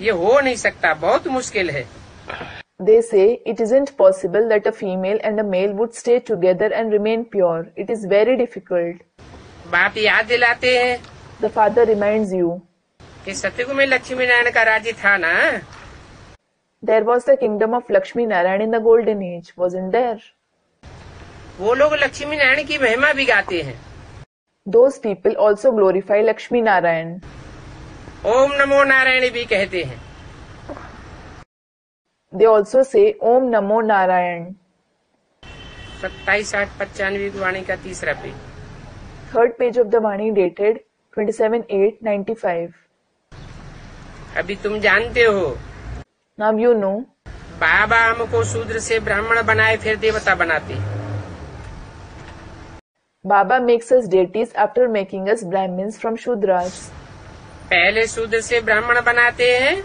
ये हो नहीं सकता, बहुत मुश्किल है। They say it isn't possible that a female and a male would stay together and remain pure. It is very difficult. बाप याद दिलाते हैं The father reminds you, कि सतयुग में लक्ष्मी नारायण का राज्य था ना। there was the kingdom of Lakshmi Narayan in the golden age, wasn't there? वो लोग लक्ष्मी नारायण की महिमा भी गाते हैं। Those people also glorify Lakshmi Narayan. ओम नमो नारायण भी कहते हैं। They also say Om Namo Narayan. 27/8/95 की वाणी का तीसरा page. Third page of the Vani dated 27/8/95. अभी तुम जानते हो Now you know, बाबा हमको शूद्र से ब्राह्मण बनाए फिर देवता बनाते। Baba makes us deities after making us Brahmins from Shudras. पहले शूद्र से ब्राह्मण बनाते हैं,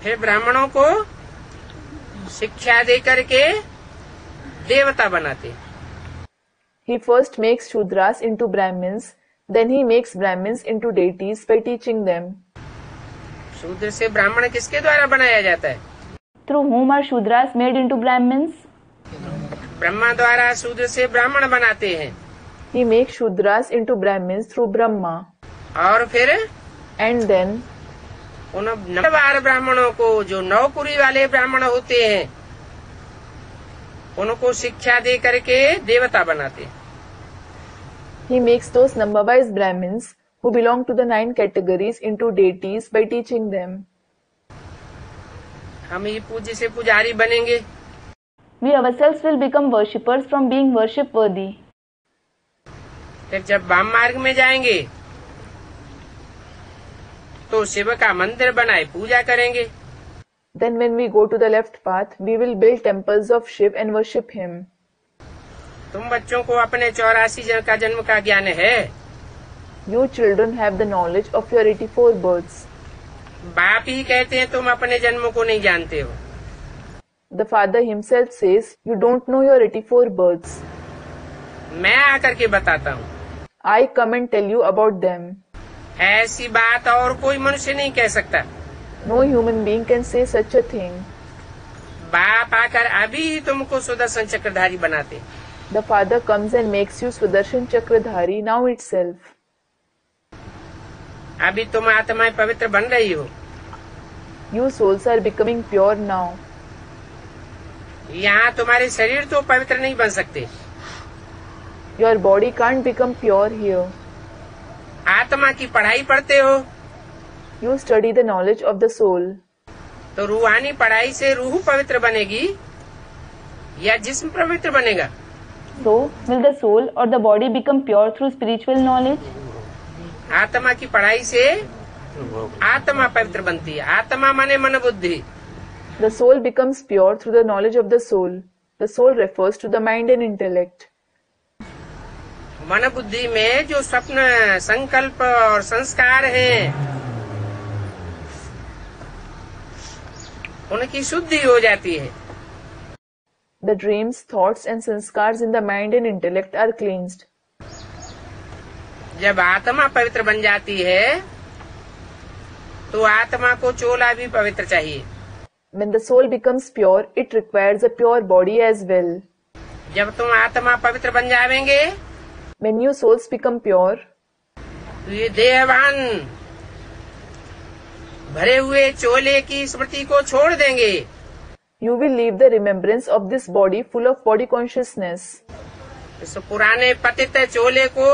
फिर ब्राह्मणों को शिक्षा दे करके देवता बनाते। He first makes Shudras into Brahmins, then he makes Brahmins into deities by teaching them. शूद्र से ब्राह्मण किसके द्वारा बनाया जाता है? Through whom are Shudras made into Brahmins? Brahma द्वारा शूद्र से ब्राह्मण बनाते हैं। He makes Shudras into Brahmins through Brahma. और फिर And then, उन 9 ब्राह्मणों को, जो नौकुरी वाले ब्राह्मण होते हैं, उनको शिक्षा दे करके देवता बनाते हैं। he makes those number-wise Brahmins who belong to the 9 categories into deities by teaching them. हम ये पूज्य से पुजारी बनेंगे। We ourselves will become worshippers from being worship worthy. फिर जब वाम मार्ग में जाएंगे तो शिव का मंदिर बनाए पूजा करेंगे। Then when we go to the left path, we will build temples of Shiv and worship him. तुम बच्चों को अपने 84 का जन्म का ज्ञान है। You children have the knowledge of your 84 births. बाप ही कहते हैं तुम अपने जन्म को नहीं जानते हो। The father himself says, you don't know your 84 births. मैं आकर के बताता हूँ। I come and tell you about them. ऐसी बात और कोई मनुष्य नहीं कह सकता। No human being can say such a thing. बाप आकर अभी तुमको सुदर्शन चक्रधारी बनाते। The father comes and makes you Sudarshan Chakradhari now itself. अभी तुम आत्माएं पवित्र बन रही हो। You souls are becoming pure now. यहाँ तुम्हारे शरीर तो पवित्र नहीं बन सकते। Your body can't become pure here. आत्मा की पढ़ाई पढ़ते हो You study the knowledge of the soul. तो रूहानी पढ़ाई से रूह पवित्र बनेगी या जिस्म पवित्र बनेगा? So, will the soul or the body become pure through spiritual knowledge? आत्मा की पढ़ाई से आत्मा पवित्र बनती है। आत्मा माने मन बुद्धि। The soul becomes pure through the knowledge of the soul. The soul refers to the mind and intellect. मन बुद्धि में जो स्वप्न संकल्प और संस्कार हैं, उनकी शुद्धि हो जाती है। The dreams, thoughts and sanskars in the mind and intellect are cleansed. जब आत्मा पवित्र बन जाती है तो आत्मा को चोला भी पवित्र चाहिए। When the soul becomes pure, it requires a pure body as well. जब तुम आत्मा पवित्र बन जावेंगे When you souls become pure, तो ये देहवान भरे हुए चोले की स्मृति को छोड़ देंगे। you will leave the remembrance of this body full of body consciousness. इस पुराने पतित चोले को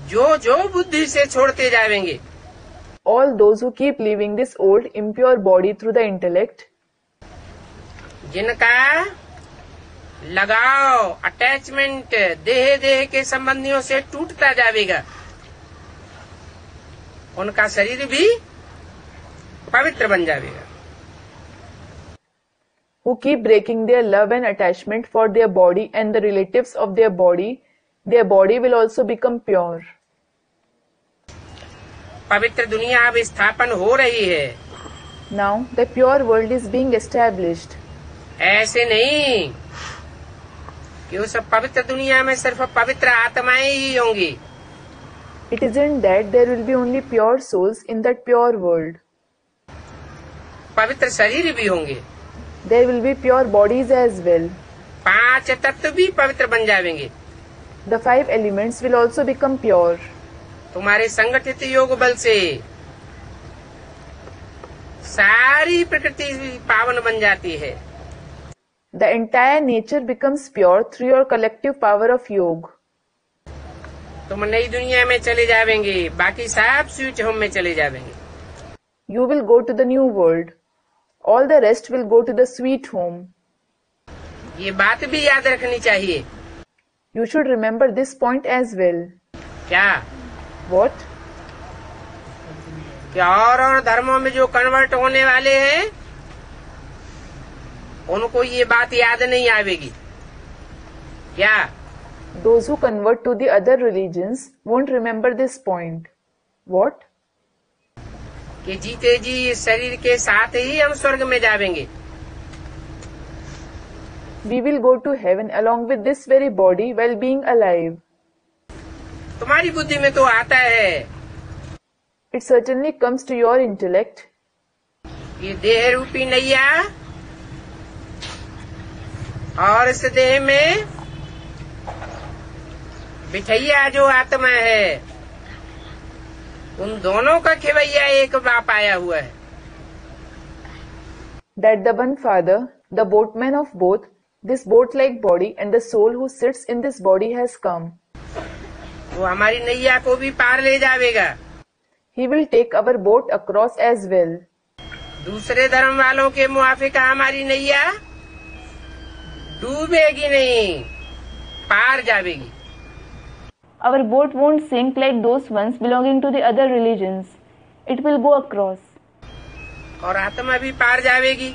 जो जो बुद्धि से छोड़ते जाएंगे, All those who keep leaving this old impure body through the intellect, जिनका लगाव अटैचमेंट देह देह के संबंधियों से टूटता जाएगा, उनका शरीर भी पवित्र बन जाएगा। who keep breaking their love and attachment for their body and the relatives of their body will also become pure. पवित्र दुनिया अब स्थापन हो रही है। Now the pure world is being established. ऐसे नहीं कि उस पवित्र दुनिया में सिर्फ पवित्र आत्माएं ही होंगी। It isn't that there will be only pure souls in that pure world. पवित्र शरीर भी होंगे। There will be pure bodies as well. 5 तत्व भी पवित्र बन जाएंगे। The 5 elements will also become pure. तुम्हारे संगठित योग बल से सारी प्रकृति पावन बन जाती है। The entire nature becomes pure through your collective power of yoga. तुम नई दुनिया में चले जाएंगे, बाकी सब स्वीट होम में चले जाएंगे। You will go to the new world. All the rest will go to the sweet home. ये बात भी याद रखनी चाहिए। You should remember this point as well. क्या? What? कि और धर्मों में जो कन्वर्ट होने वाले हैं उनको ये बात याद नहीं आवेगी। क्या? Those who convert to the other religions won't remember this point. What? कि जीते जी इस शरीर के साथ ही हम स्वर्ग में जाएंगे। We will go to heaven along with this very body while being alive. तुम्हारी बुद्धि में तो आता है It certainly comes to your intellect कि देह रूपी नैया और इस देह में बिठैया जो आत्मा है, उन दोनों का खेवैया एक बाप आया हुआ है। that the one Father, the boatman of both, this boat-like body and the soul who sits in this body has come. वो हमारी नैया को भी पार ले जाएगा। He will take our boat across as well. दूसरे धर्म वालों के मुआफिक हमारी नैया डूबेगी नहीं, पार जाएगी। Our boat won't sink like those ones belonging to the other religions. It will go across. और आत्मा भी पार जाएगी।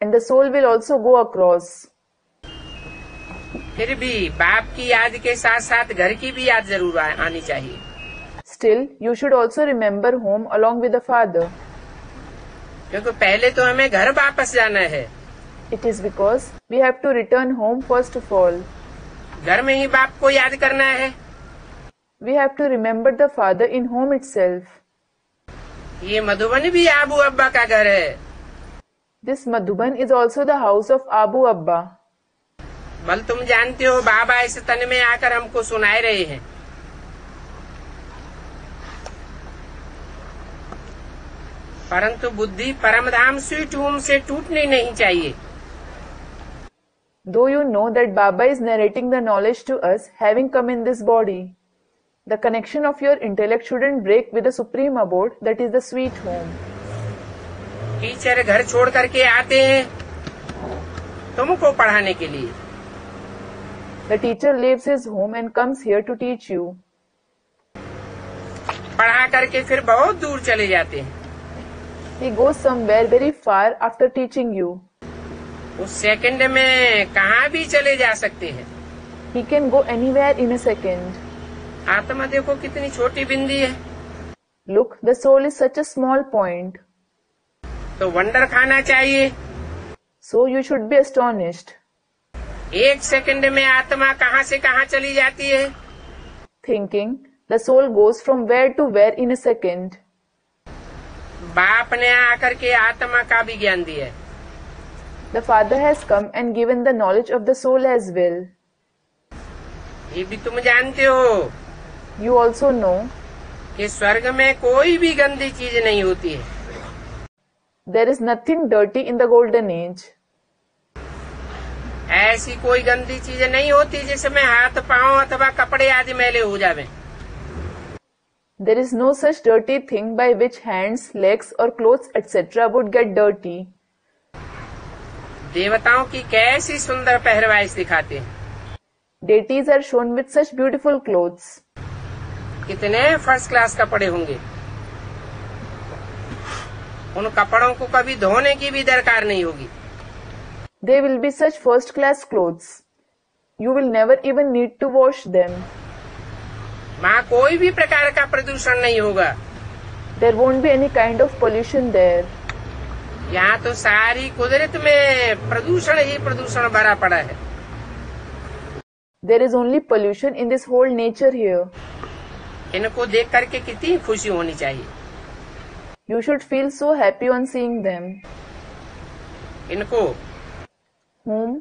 And the soul will also go across. फिर भी बाप की याद के साथ साथ घर की भी याद जरूर आनी चाहिए। Still, you should also remember home along with the Father. क्योंकि पहले तो हमें घर वापस जाना है। It is because we have to return home first of all. घर में ही बाप को याद करना है। We have to remember the Father in home itself. ये मधुबन भी आबू अब्बा का घर है। This Madhuban is also the house of Abu Abba. बल तुम जानते हो बाबा इस तन में आकर हमको सुनाए रहे हैं। परंतु बुद्धि परमधाम स्वीट होम से टूटनी नहीं चाहिए। Though you know that Baba is narrating the knowledge to us having come in this body, the connection of your intellect shouldn't break with the supreme abode that is the sweet home. Teacher घर छोड़ करके आते हैं तुमको पढ़ाने के लिए। The teacher leaves his home and comes here to teach you. पढ़ा करके फिर बहुत दूर चले जाते हैं। He goes somewhere very far after teaching you. उस सेकंड में कहाँ भी चले जा सकते हैं। He can go anywhere in a second. आत्मा देखो कितनी छोटी बिंदी है। Look, the soul is such a small point. तो वंडर खाना चाहिए। So you should be astonished. एक सेकंड में आत्मा कहाँ से कहाँ चली जाती है। Thinking, the soul goes from where to where in a second. बाप ने आकर के आत्मा का भी ज्ञान दिया है। The Father has come and given the knowledge of the soul as well. ये भी तुम जानते हो You also know कि स्वर्ग में कोई भी गंदी चीज नहीं होती है। There is nothing dirty in the golden age. ऐसी कोई गंदी चीजें नहीं होती जिसमें हाथ पांव अथवा कपड़े आदि मैले हो जावे। There is no such dirty thing by which hands, legs or clothes etc. would get dirty. देवताओं की कैसी सुंदर पहरवाइश दिखाते हैं। Deities are shown with such beautiful clothes. कितने फर्स्ट क्लास कपड़े होंगे। उन कपड़ों को कभी धोने की भी दरकार नहीं होगी। They will be such first class clothes. You will never even need to wash them. वहाँ कोई भी प्रकार का प्रदूषण नहीं होगा। There won't be any kind of pollution there. यहाँ तो सारी कुदरत में प्रदूषण ही प्रदूषण भरा पड़ा है। There is only pollution in this whole nature here. इनको देख करके कितनी खुशी होनी चाहिए। You should feel so happy on seeing them. इनको Whom?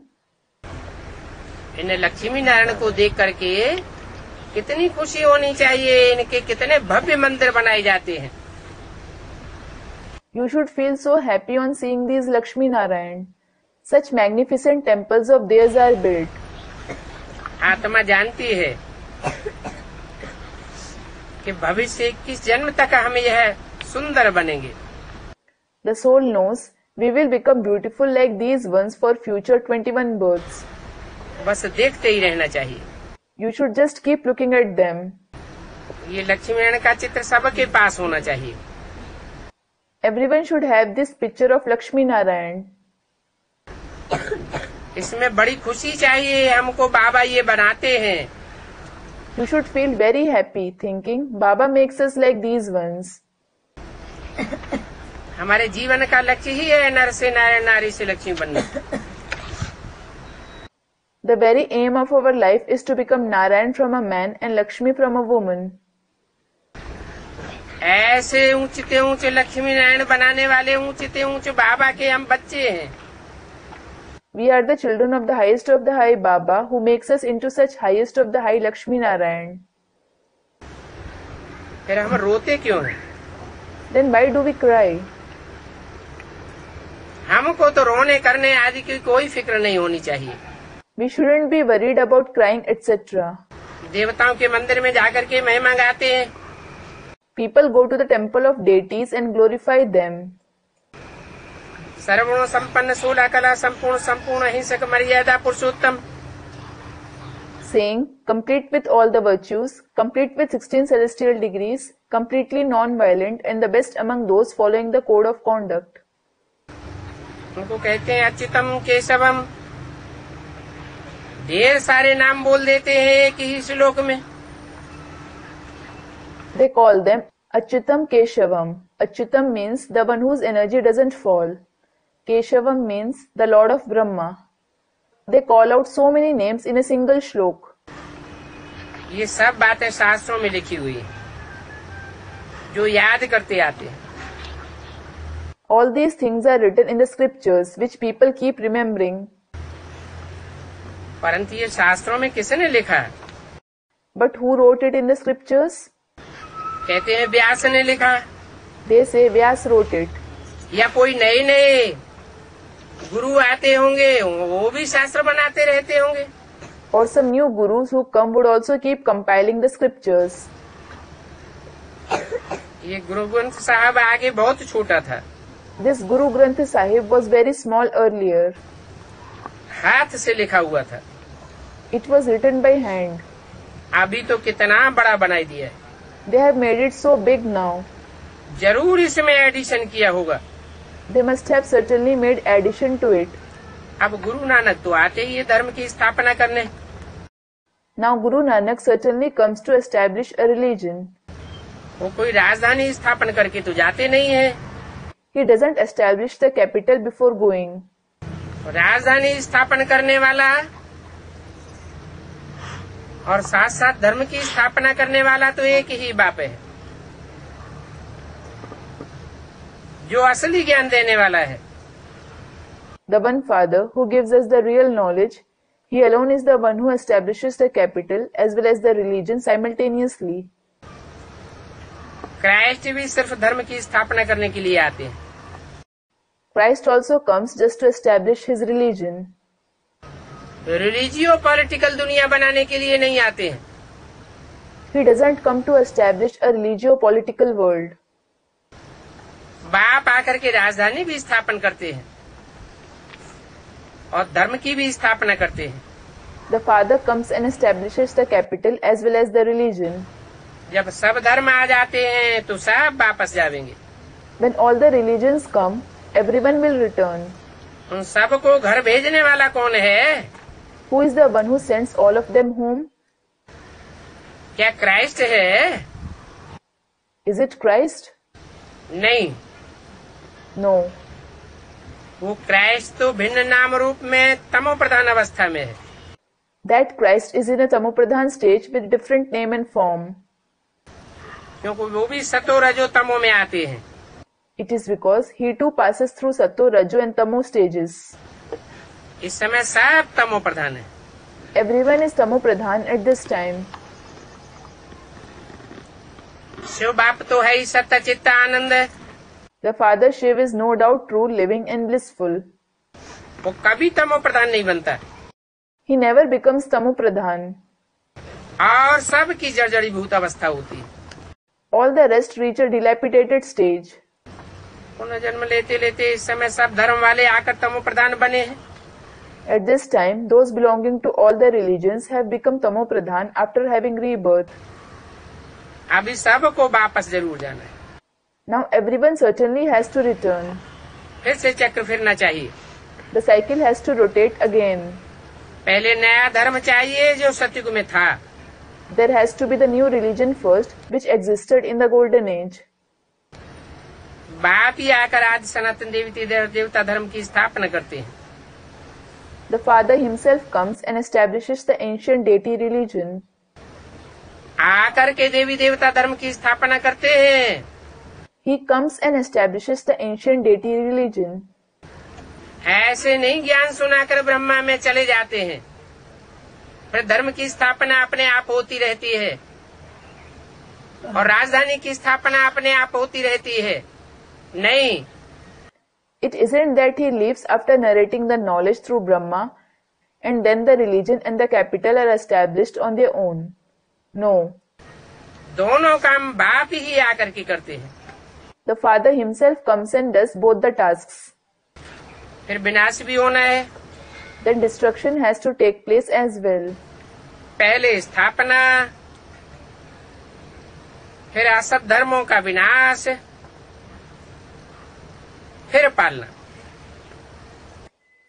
इन लक्ष्मी नारायण को देख करके कितनी खुशी होनी चाहिए। इनके कितने भव्य मंदिर बनाए जाते हैं। You should feel so happy on seeing these Lakshmi Narayan. Such magnificent temples of theirs are built. आत्मा जानती है कि भविष्य 21 जन्म तक हम यह सुंदर बनेंगे। The soul knows we will become beautiful like these ones for future 21 births. बस देखते ही रहना चाहिए। You should just keep looking at them. ये लक्ष्मी नारायण का चित्र सबके पास होना चाहिए। Everyone should have this picture of Lakshmi Narayan. इसमें बड़ी खुशी चाहिए हमको। बाबा ये बनाते हैं। You should feel very happy thinking Baba makes us like these ones. हमारे जीवन का लक्ष्य ही है नर से नारायण, नारी से लक्ष्मी बनना। The very aim of our life is to become Narayan from a man and Lakshmi from a woman. ऐसे ऊंचे ऊंचे लक्ष्मी नारायण बनाने वाले ऊंचे ऊंचे बाबा के हम बच्चे हैं। We are the children of the high Baba who makes us into such highest of the high Lakshmi Narayan. फिर हम रोते क्यों हैं? Then why do we cry? हमको तो रोने करने आदि की कोई फिक्र नहीं होनी चाहिए। We shouldn't be worried about crying etc. देवताओं के मंदिर में जाकर के महिमा गाते हैं। People go to the temple of deities and glorify them. सर्वगुण संपन्न 16 कला संपूर्ण संपूर्ण अहिंसक मर्यादा पुरुषोत्तम, saying, complete with all the virtues, complete with 16 celestial degrees, completely non-violent and the best among those following the code of conduct. उनको कहते हैं अच्युतम केशवम। ढेर सारे नाम बोल देते हैं एक ही श्लोक में। They call them Achyutam Keshavam. Achyutam means the one whose energy doesn't fall. Keshavam means the Lord of Brahma. They call out so many names in a single shlok. ये सब बातें शास्त्रों में लिखी हुई हैं, जो याद करते आते हैं। All these things are written in the scriptures which people keep remembering. परंतु ये शास्त्रों में किसने लिखा है? But who wrote it in the scriptures? कहते हैं व्यास ने लिखा, They say Vyas wrote it. या कोई नए नए गुरु आते होंगे, वो भी शास्त्र बनाते रहते होंगे। Or some new gurus who come would also keep compiling the scriptures. ये गुरु ग्रंथ साहब आगे बहुत छोटा था। This Guru Granth Sahib was very small earlier. हाथ से लिखा हुआ था। It was written by hand. अभी तो कितना बड़ा बनाई दिया है। They have made it so big now. जरूर इसमें एडिशन किया होगा। They must have certainly made addition to it. अब गुरु नानक तो आते ही ये धर्म की स्थापना करने। Now Guru Nanak certainly comes to establish a religion. वो कोई राजधानी स्थापन करके तो जाते नहीं है। He doesn't establish the capital before going. राजधानी स्थापन करने वाला और साथ साथ धर्म की स्थापना करने वाला तो एक ही बाप है, जो असली ज्ञान देने वाला है। The one Father who gives us the real knowledge, he alone is the one who establishes the capital as well as the religion simultaneously. Christ भी सिर्फ धर्म की स्थापना करने के लिए आते हैं। Christ also comes just to establish his religion. Religio political दुनिया बनाने के लिए नहीं आते हैं। He doesn't come to establish a religio-political world. बाप आकर के राजधानी भी स्थापन करते हैं और धर्म की भी स्थापना करते हैं। The Father comes and establishes the capital as well as the religion. जब सब धर्म आ जाते हैं तो सब वापस जाएंगे। When all the religions come, everyone will return. उन सबको घर भेजने वाला कौन है? Who is the one who sends all of them home? क्या क्राइस्ट है? Is it Christ? नहीं, No. वो क्राइस्ट तो भिन्न नाम रूप में तमो प्रधान अवस्था में है। That Christ is in a tamopradhan stage with different name and form. क्योंकि वो भी सतो रजो तमो में आते हैं। It is because he too passes through Sato, Rajo and Tamo stages. इस समय सब तमो प्रधान है। Everyone is Tamo Pradhan at this time. Shiv बाप तो है ही सत्य चित्त आनंद। The Father Shiv is no doubt true, living and blissful. वो कभी तमो प्रधान नहीं बनता He never becomes Tamo Pradhan. और सब की जर्जरी भूत अवस्था होती है। All the rest reach a dilapidated stage. पुनर्जन्म लेते लेते इस समय सब धर्म वाले आकर तमो प्रधान बने हैं। At this time, those belonging to all the religions have become Tamo Pradhan after having rebirth. अभी सबको वापस जरूर जाना है। Now everyone certainly has to return. फिर से चक्र फिरना चाहिए। The cycle has to rotate again. पहले नया धर्म चाहिए जो सतयुग में था। There has to be the new religion first, which existed in the golden age. बाप ही आकर आज सनातन देवता धर्म की स्थापना करते हैं। The Father himself comes and establishes the ancient deity religion. आकर के देवी देवता धर्म की स्थापना करते हैं। He comes and establishes the ancient deity religion. ऐसे नहीं ज्ञान सुनाकर ब्रह्मा में चले जाते हैं, फिर धर्म की स्थापना अपने आप होती रहती है और राजधानी की स्थापना अपने आप होती रहती है। नहीं, It isn't that he leaves after narrating the knowledge through Brahma and then the religion and the capital are established on their own. No. दोनों काम बाप ही आकर के करते हैं। The Father himself comes and does both the tasks. फिर विनाश भी होना है। Then destruction has to take place as well. पहले स्थापना, फिर असत धर्मों का विनाश, फिर पालना।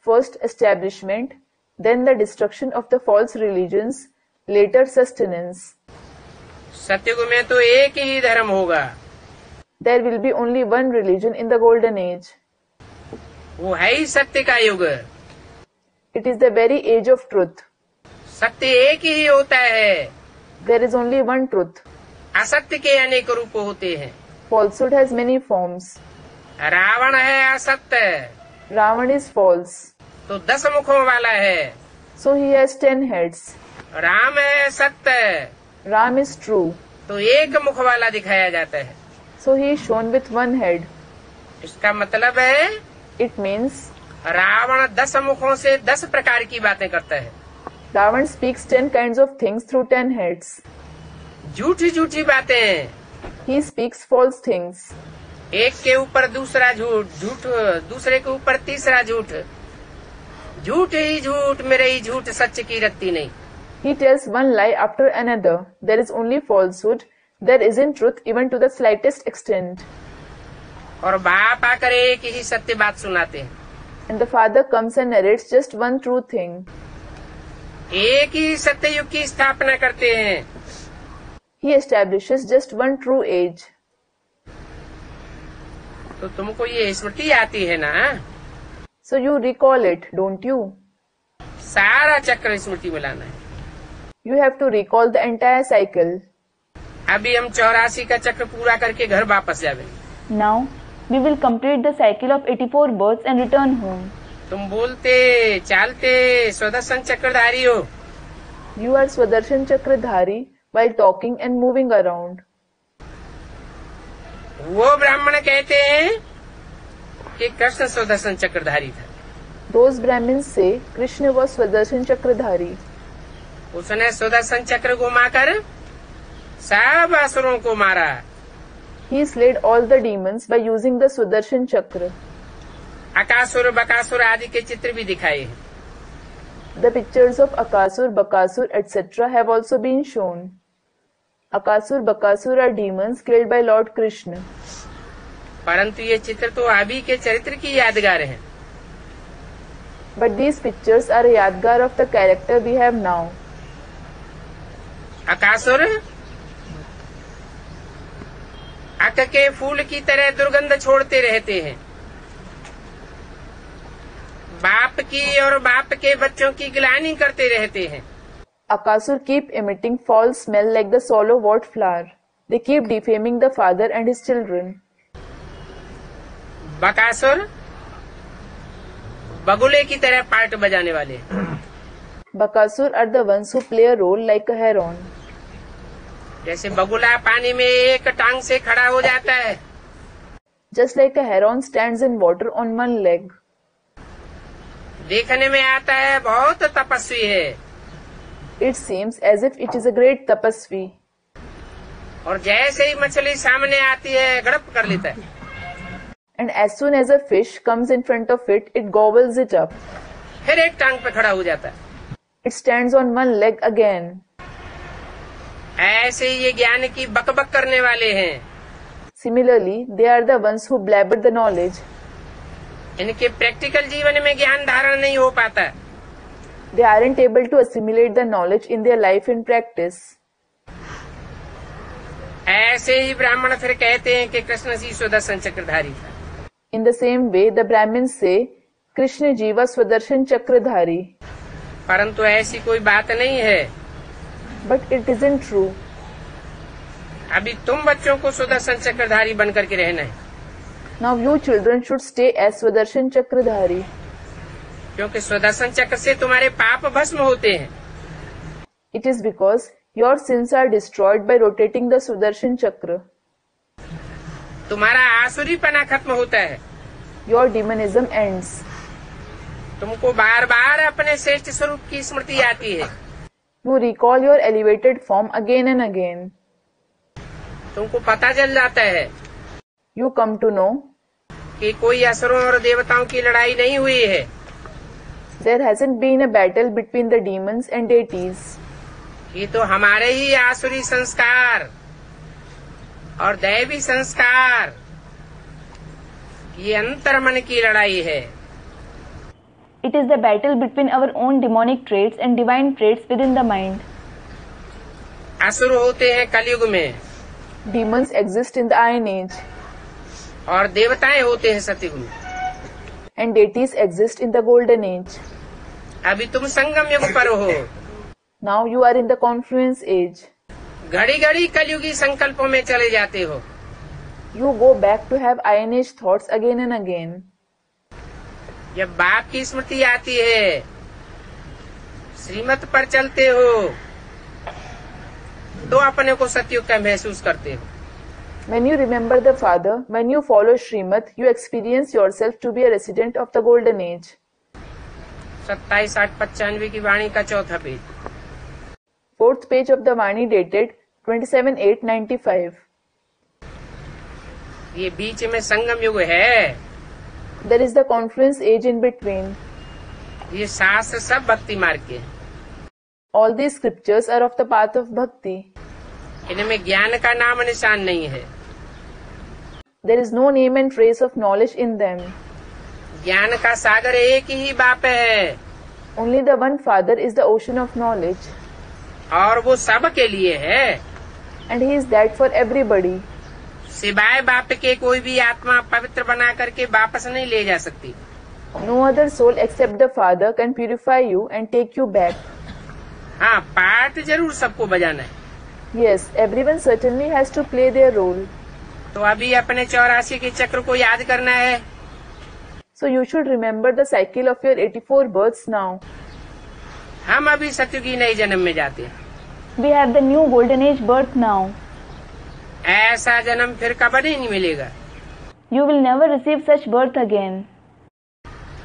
First establishment, then the destruction of the false religions, later sustenance. सतयुग में तो एक ही धर्म होगा। There will be only one religion in the golden age. वो है ही सत्य का युग। It is the very age of truth. सत्य एक ही होता है। There is only one truth. असत्य के अनेक रूप होते हैं। Falsehood has many forms. Ravan है असत्य, Ravan is false. तो 10 मुखों वाला है। So he has 10 heads. Ram है सत्य, Ram is true. तो एक मुख वाला दिखाया जाता है। So he is shown with one head. इसका मतलब है It means रावण 10 मुखों से 10 प्रकार की बातें करता है। Ravan speaks 10 kinds of things through 10 heads. झूठी झूठी बातें, He speaks false things. एक के ऊपर दूसरा झूठ, झूठ दूसरे के ऊपर तीसरा झूठ, झूठ ही झूठ, मेरे ही झूठ सच की रखती नहीं। He tells one lie after another. There is only falsehood. There isn't truth even to the slightest extent. और बाप आकर एक ही सत्य बात सुनाते हैं। And the Father comes and narrates just one true thing. एक ही सत्य युग की स्थापना करते हैं। He establishes just one true age. तो तुमको ये स्मृति आती है ना? So you recall it, don't you? सारा चक्र स्मृति में लाना है। You have to recall the entire cycle. अभी हम 84 का चक्र पूरा करके घर वापस जाएंगे। Now we will complete the cycle of 84 births and return home. तुम बोलते चालते स्वदर्शन चक्रधारी हो। You are Swadershan Chakradhari while talking and moving around. वो ब्राह्मण कहते हैं कि कृष्ण सुदर्शन चक्रधारी था। Those Brahmins say Krishna was Swadarsan Chakradhari. उसने सुदर्शन चक्र घुमाकर सब असुरों को मारा। He slayed all the demons by using the Sudarshan Chakra. अकासुर Bakasur आदि के चित्र भी दिखाए हैं। The pictures of Akasur, Bakasur, etc. have also been shown. Akasur, Bakasur are demons killed by Lord Krishna. परंतु ये चित्र तो अभी के चरित्र की यादगार हैं। But these pictures are a yadgar of the character we have now. अकासुर अक के फूल की तरह दुर्गंध छोड़ते रहते हैं। बाप की और बाप के बच्चों की गिलानी करते रहते हैं। Akasur keep emitting foul smell like the swallow wort flower. They keep defaming the father and his children. Bakasur बगुले की तरह पार्ट बजाने वाले। Bakasur are the ones who play a role like a heron. जैसे बगुला पानी में एक टांग से खड़ा हो जाता है, Just like a heron stands in water on one leg. देखने में आता है बहुत तपस्वी है, It seems as if it is a great tapasvi. और जैसे ही मछली सामने आती है गड़प कर लेता है। And as soon as a fish comes in front of it, it gobbles it up. फिर एक टांग पे खड़ा हो जाता है। It stands on one leg again. ऐसे ही ये ज्ञान की बकबक करने वाले हैं। Similarly, they are the ones who blabber the knowledge. इनके प्रैक्टिकल जीवन में ज्ञान धारण नहीं हो पाता। They aren't able to assimilate the knowledge in their life in practice. ऐसे ही ब्राह्मण फिर कहते हैं कि कृष्ण जी सुदर्शन चक्रधारी था। In the same way, the Brahmins say, Krishna ji was Swadarsan Chakradhari. परंतु ऐसी कोई बात नहीं है। But it isn't true. अभी तुम बच्चों को सुदर्शन चक्रधारी बनकर के रहना है, Now you children should stay as Swadarsan Chakradhari. क्योंकि सुदर्शन चक्र से तुम्हारे पाप भस्म होते हैं। It is because your sins are destroyed by rotating the Sudarshan Chakra. तुम्हारा आसुरीपना खत्म होता है। Your demonism ends. तुमको बार बार अपने श्रेष्ठ स्वरूप की स्मृति आती है। You recall your elevated form again and again. तुमको पता चल जाता है You come to know कि कोई असुरों और देवताओं की लड़ाई नहीं हुई है। there hasn't been a battle between the demons and deities. ये तो हमारे ही आसुरी संस्कार और दैवी संस्कार, ये अंतर्मन की लड़ाई है। It is the battle between our own demonic traits and divine traits within the mind. असुर होते हैं कलयुग में Demons exist in the Iron Age और देवताएं होते हैं सतयुग में। and deities exist in the Golden Age. अभी तुम संगम युग पर हो। Now you are in the Confluence Age. घड़ी घड़ी कलयुगी संकल्पों में चले जाते हो। You go back to have Iron Age thoughts again and again. जब बाप की स्मृति आती है, श्रीमत पर चलते हो, तो अपने को सतयुग का महसूस करते हो। When you remember the Father, when you follow Srimad, you experience yourself to be a resident of the Golden Age. 27-8-95 की वाणी का चौथा page. Fourth page of the Vani dated 27/8/95. ये बीच में संगम युग है। There is the Confluence Age in between. ये शास्त्र सब भक्ति मार्ग के हैं। All these scriptures are of the path of bhakti. इनमें ज्ञान का नाम निशान नहीं है। There is no name and trace of knowledge in them. ज्ञान का सागर एक ही बाप है Only the one Father is the ocean of knowledge, और वो सब के लिए है। and He is that for everybody. सिवाय बाप के कोई भी आत्मा पवित्र बना करके वापस नहीं ले जा सकती। No other soul except the Father can purify you and take you back. हाँ, पार्ट जरूर सबको बजाना है। Yes, everyone certainly has to play their role. तो अभी अपने 84 के चक्र को याद करना है। So you should remember the cycle of your 84 births now. हम अभी सतयुगी नए जन्म में जाते हैं। We have the new golden age birth now. ऐसा जन्म फिर कभी नहीं मिलेगा। You will never receive such birth again.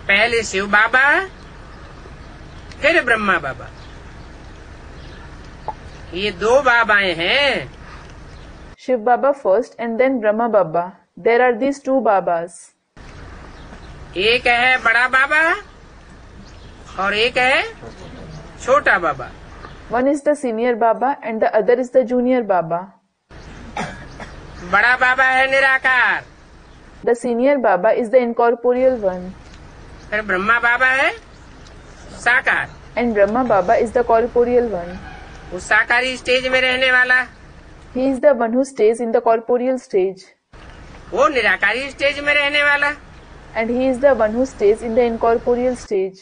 पहले शिव बाबा, फिर ब्रह्मा बाबा, ये दो बाबाएं हैं। Shiv Baba first and then Brahma Baba. There are these two Babas. एक है बड़ा बाबा और एक है छोटा बाबा। One is the senior Baba and the other is the junior Baba. बड़ा बाबा है निराकार, The senior Baba is the incorporeal one फिर ब्रह्मा बाबा है साकार, and Brahma Baba is the corporeal one. वो साकारी स्टेज में रहने वाला, He is the one who stays in the corporeal stage वो निराकारी स्टेज में रहने वाला। and he is the one who stays in the incorporeal stage.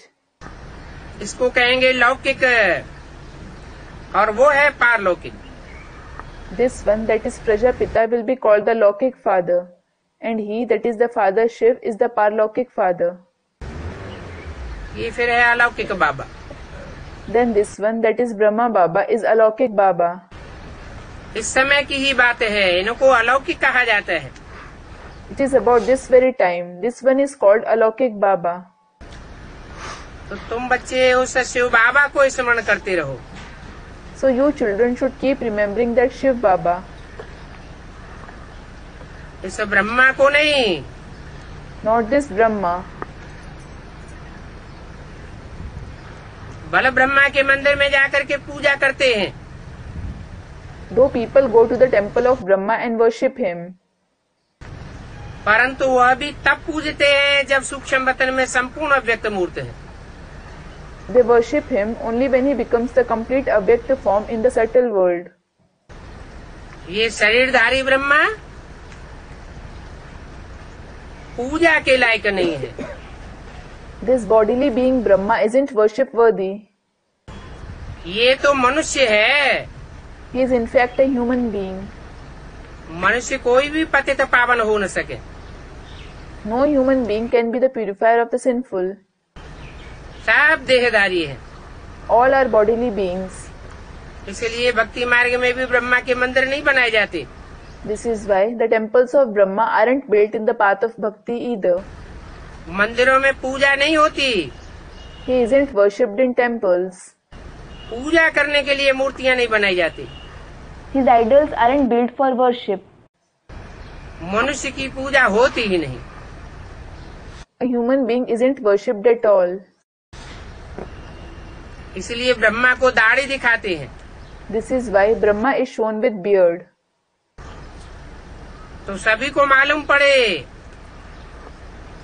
इसको कहेंगे लौकिक और वो है पारलौकिक। This one, that is Prajapita, will be called the Lokik father, and he, that is the father Shiv, is the Parlokik father. ये फिर है अलौकिक बाबा। Then this one, that is Brahma Baba, is Alokik Baba. इस समय की ही बात है, इनको अलौकिक कहा जाता है। It is about this very time. This one is called Alokik Baba. तो तुम बच्चे उस शिव बाबा को स्मरण करते रहो। So you children should keep remembering that Shiv Baba. इस ब्रह्मा को नहीं। Not this Brahma. बल ब्रह्मा के मंदिर में जाकर के पूजा करते हैं, Though people go to the temple of Brahma and worship him, परंतु वह भी तब पूजते हैं जब सूक्ष्म वतन में संपूर्ण अव्यक्त मूर्त है। they worship him only when he becomes the complete Avyakta form in the subtle world. ये शरीरधारी ब्रह्मा पूजा के लायक नहीं है। This bodily being Brahma isn't worship worthy. ये तो मनुष्य है। He is in fact a human being. मनुष्य कोई भी पतित पावन हो न सके। No human being can be the purifier of the sinful. सब देहधारी है। All are bodily beings. इसलिए भक्ति मार्ग में भी ब्रह्मा के मंदिर नहीं बनाए जाते। This is why the temples of Brahma aren't built in the path of bhakti either. मंदिरों में पूजा नहीं होती। He isn't worshipped in temples. पूजा करने के लिए मूर्तियां नहीं बनाई जाती। His idols aren't built for worship. मनुष्य की पूजा होती ही नहीं। A human being isn't worshipped at all. इसलिए ब्रह्मा को दाढ़ी दिखाते हैं। This is why Brahma is shown with beard. तो सभी को मालूम पड़े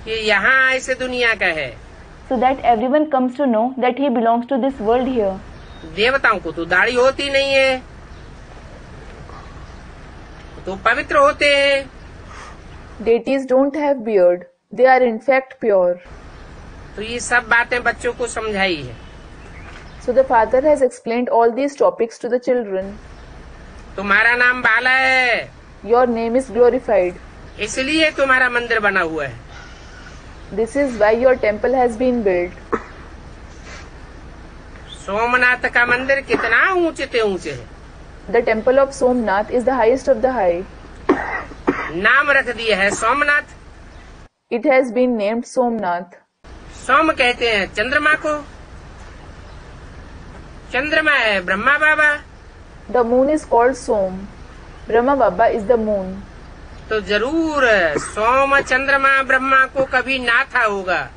कि यहाँ इस दुनिया का है। So that everyone comes to know that he belongs to this world here. देवताओं को तो दाढ़ी होती नहीं है, तो पवित्र होते हैं। Deities don't have beard. They are in fact pure. तो ये सब बातें बच्चों को समझाई है। So the father has explained all these topics to the children. तुम्हारा नाम बाला है, Your name is glorified. इसलिए तुम्हारा मंदिर बना हुआ है। This is why your temple has been built. Somnath का मंदिर कितना ऊंचे से ऊंचे है। The temple of Somnath is the highest of the high. नाम रख दिया है Somnath. It has been named Somnath. सोम कहते हैं चंद्रमा को, चंद्रमा है ब्रह्मा बाबा। The moon is called Som. Brahma Baba is the moon. तो जरूर सोम चंद्रमा ब्रह्मा को कभी ना था होगा।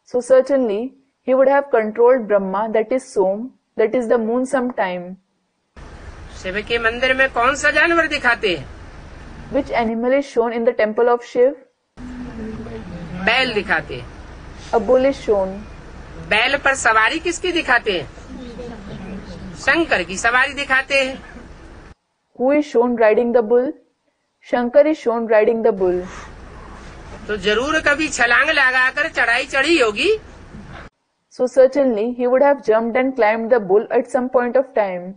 So certainly he would have controlled Brahma, that is Som, that is the moon sometime. Shiv के मंदिर में कौन सा जानवर दिखाते हैं? Which animal is shown in the temple of Shiv? बैल दिखाते हैं। A bull is shown. बैल पर सवारी किसकी दिखाते हैं? शंकर की सवारी दिखाते हैं। Who is shown riding the bull? Shankar is shown riding the bull. तो जरूर कभी छलांग लगाकर चढ़ाई चढ़ी होगी। So certainly he would have jumped and climbed the bull at some point of time.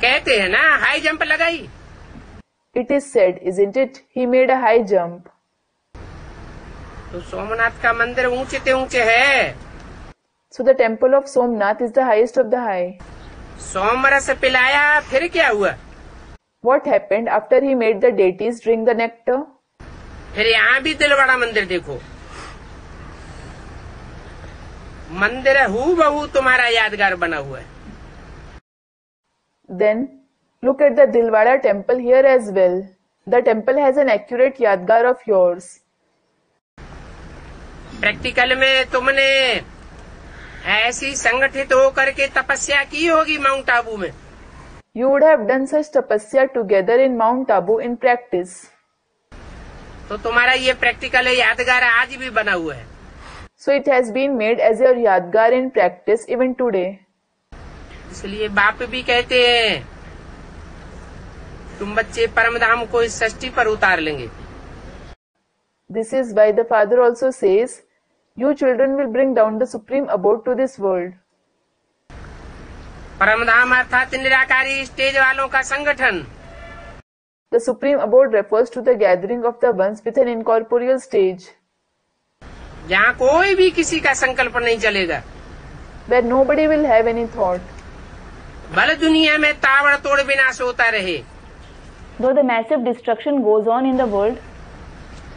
कहते हैं ना हाई जंप लगाई। It is said, isn't it? He made a high jump. तो सोमनाथ का मंदिर ऊंचे से ऊंचे है। So the temple of Somnath is the highest of the high. सोमरस पिलाया फिर क्या हुआ? What happened after he made the deities drink the nectar? फिर यहाँ भी दिलवाड़ा मंदिर देखो, मंदिर हूबहू तुम्हारा यादगार बना हुआ है। Then look at the Dilwara temple here as well. The temple has an accurate yadgar of yours. Practical में तुमने ऐसी संगठित होकर के तपस्या की होगी माउंट आबू में। You would have done such tapasya together in Mount Abu in practice. तो तुम्हारा ये प्रैक्टिकल यादगार आज भी बना हुआ है। So it has been made as your yadgar in practice even today. इसलिए बाप भी कहते हैं तुम बच्चे परमधाम को इस सृष्टि पर उतार लेंगे। This is why the Father also says, you children will bring down the supreme abode to this world. परमधाम अर्थात निराकारी स्टेज वालों का संगठन। The supreme abode refers to the gathering of the ones with an incorporeal stage, जहाँ कोई भी किसी का संकल्प नहीं चलेगा। where nobody will have any thought. भले दुनिया में ताबड़तोड़ विनाश होता रहे, Though the massive destruction goes on in the world,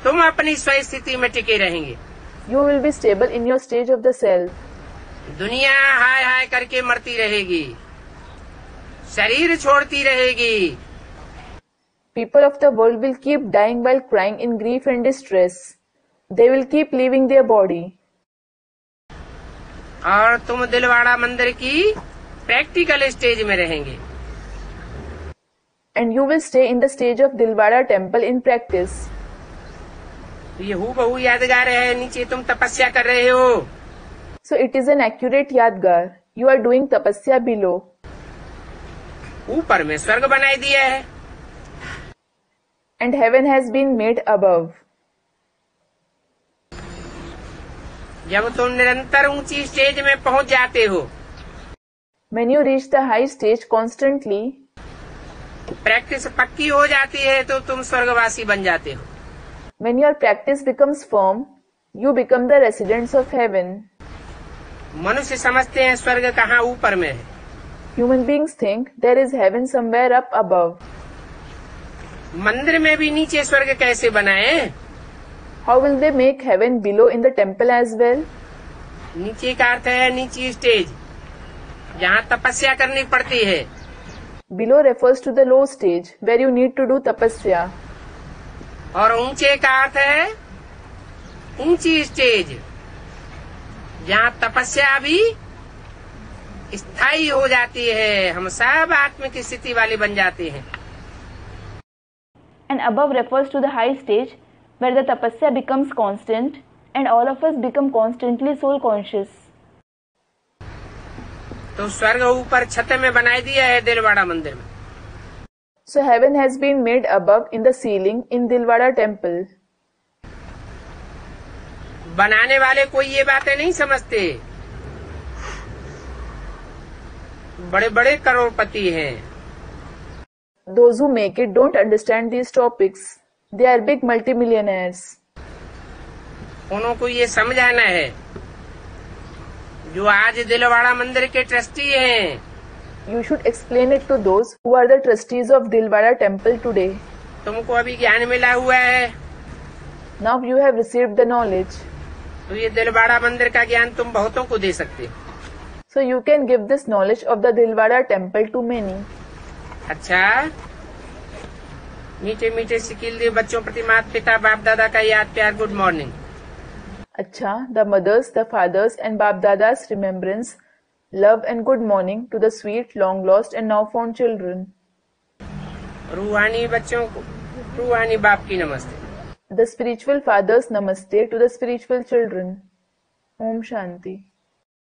तुम अपनी स्वयं स्थिति में टिके रहेंगे। You will be stable in your stage of the self. दुनिया हाय हाय करके मरती रहेगी, शरीर छोड़ती रहेगी, People of the world will keep dying while crying in grief and distress. They will keep leaving their body. और तुम दिलवाड़ा मंदिर की प्रैक्टिकल स्टेज में रहेंगे। And you will stay in the stage of Dilwara temple in practice. ये हूबहू यादगार है, नीचे तुम तपस्या कर रहे हो। So it is an accurate yadgar. You are doing tapasya below. ऊपर में स्वर्ग बनाई दिया है, And heaven has been made above. जब तुम निरंतर ऊंची स्टेज में पहुंच जाते हो, When you reach the high stage constantly, practice पक्की हो जाती है तो तुम स्वर्गवासी बन जाते हो। when your practice becomes firm, you become the residents of heaven. मनुष्य समझते हैं स्वर्ग कहाँ ऊपर में है, Human beings think there is heaven somewhere up above. मंदिर में भी नीचे स्वर्ग कैसे बनाए? How will they make heaven below in the temple as well? नीचे का अर्थ है नीची स्टेज, जहाँ तपस्या करनी पड़ती है। Below refers to the low stage where you need to do tapasya. और ऊंचे का अर्थ है ऊंची स्टेज, जहाँ तपस्या भी स्थायी हो जाती है, हम सब आत्मिक स्थिति वाले बन जाते हैं। and above refers to the high stage where the tapasya becomes constant and all of us become constantly soul conscious. तो स्वर्ग ऊपर छत में बनाई दिया है दिलवाड़ा मंदिर में। So heaven has been made above in the ceiling in Dilwara temple. बनाने वाले कोई ये बातें नहीं समझते, बड़े बड़े करोड़पति हैं। Those who make it don't understand these topics. They are big multimillionaires. उनको ये समझाना है, जो आज दिलवाड़ा मंदिर के ट्रस्टी हैं, You should explain it to those who are the trustees of Dilwara temple today. तुमको अभी ज्ञान मिला हुआ है, Now you have received the knowledge. तो ये दिलवाड़ा मंदिर का ज्ञान तुम बहुतों को दे सकते हो। So you can give this knowledge of the Dilwara temple to many. अच्छा, मीठे मीठे सिकिल दे बच्चों प्रति माता पिता बाप दादा का याद प्यार, good morning. Acha, the mothers, the fathers and Bap Dada's remembrance, love and good morning to the sweet, long lost and now found children. रूहानी बच्चों को, रूहानी बाप की नमस्ते। The spiritual fathers namaste to the spiritual children. Om Shanti.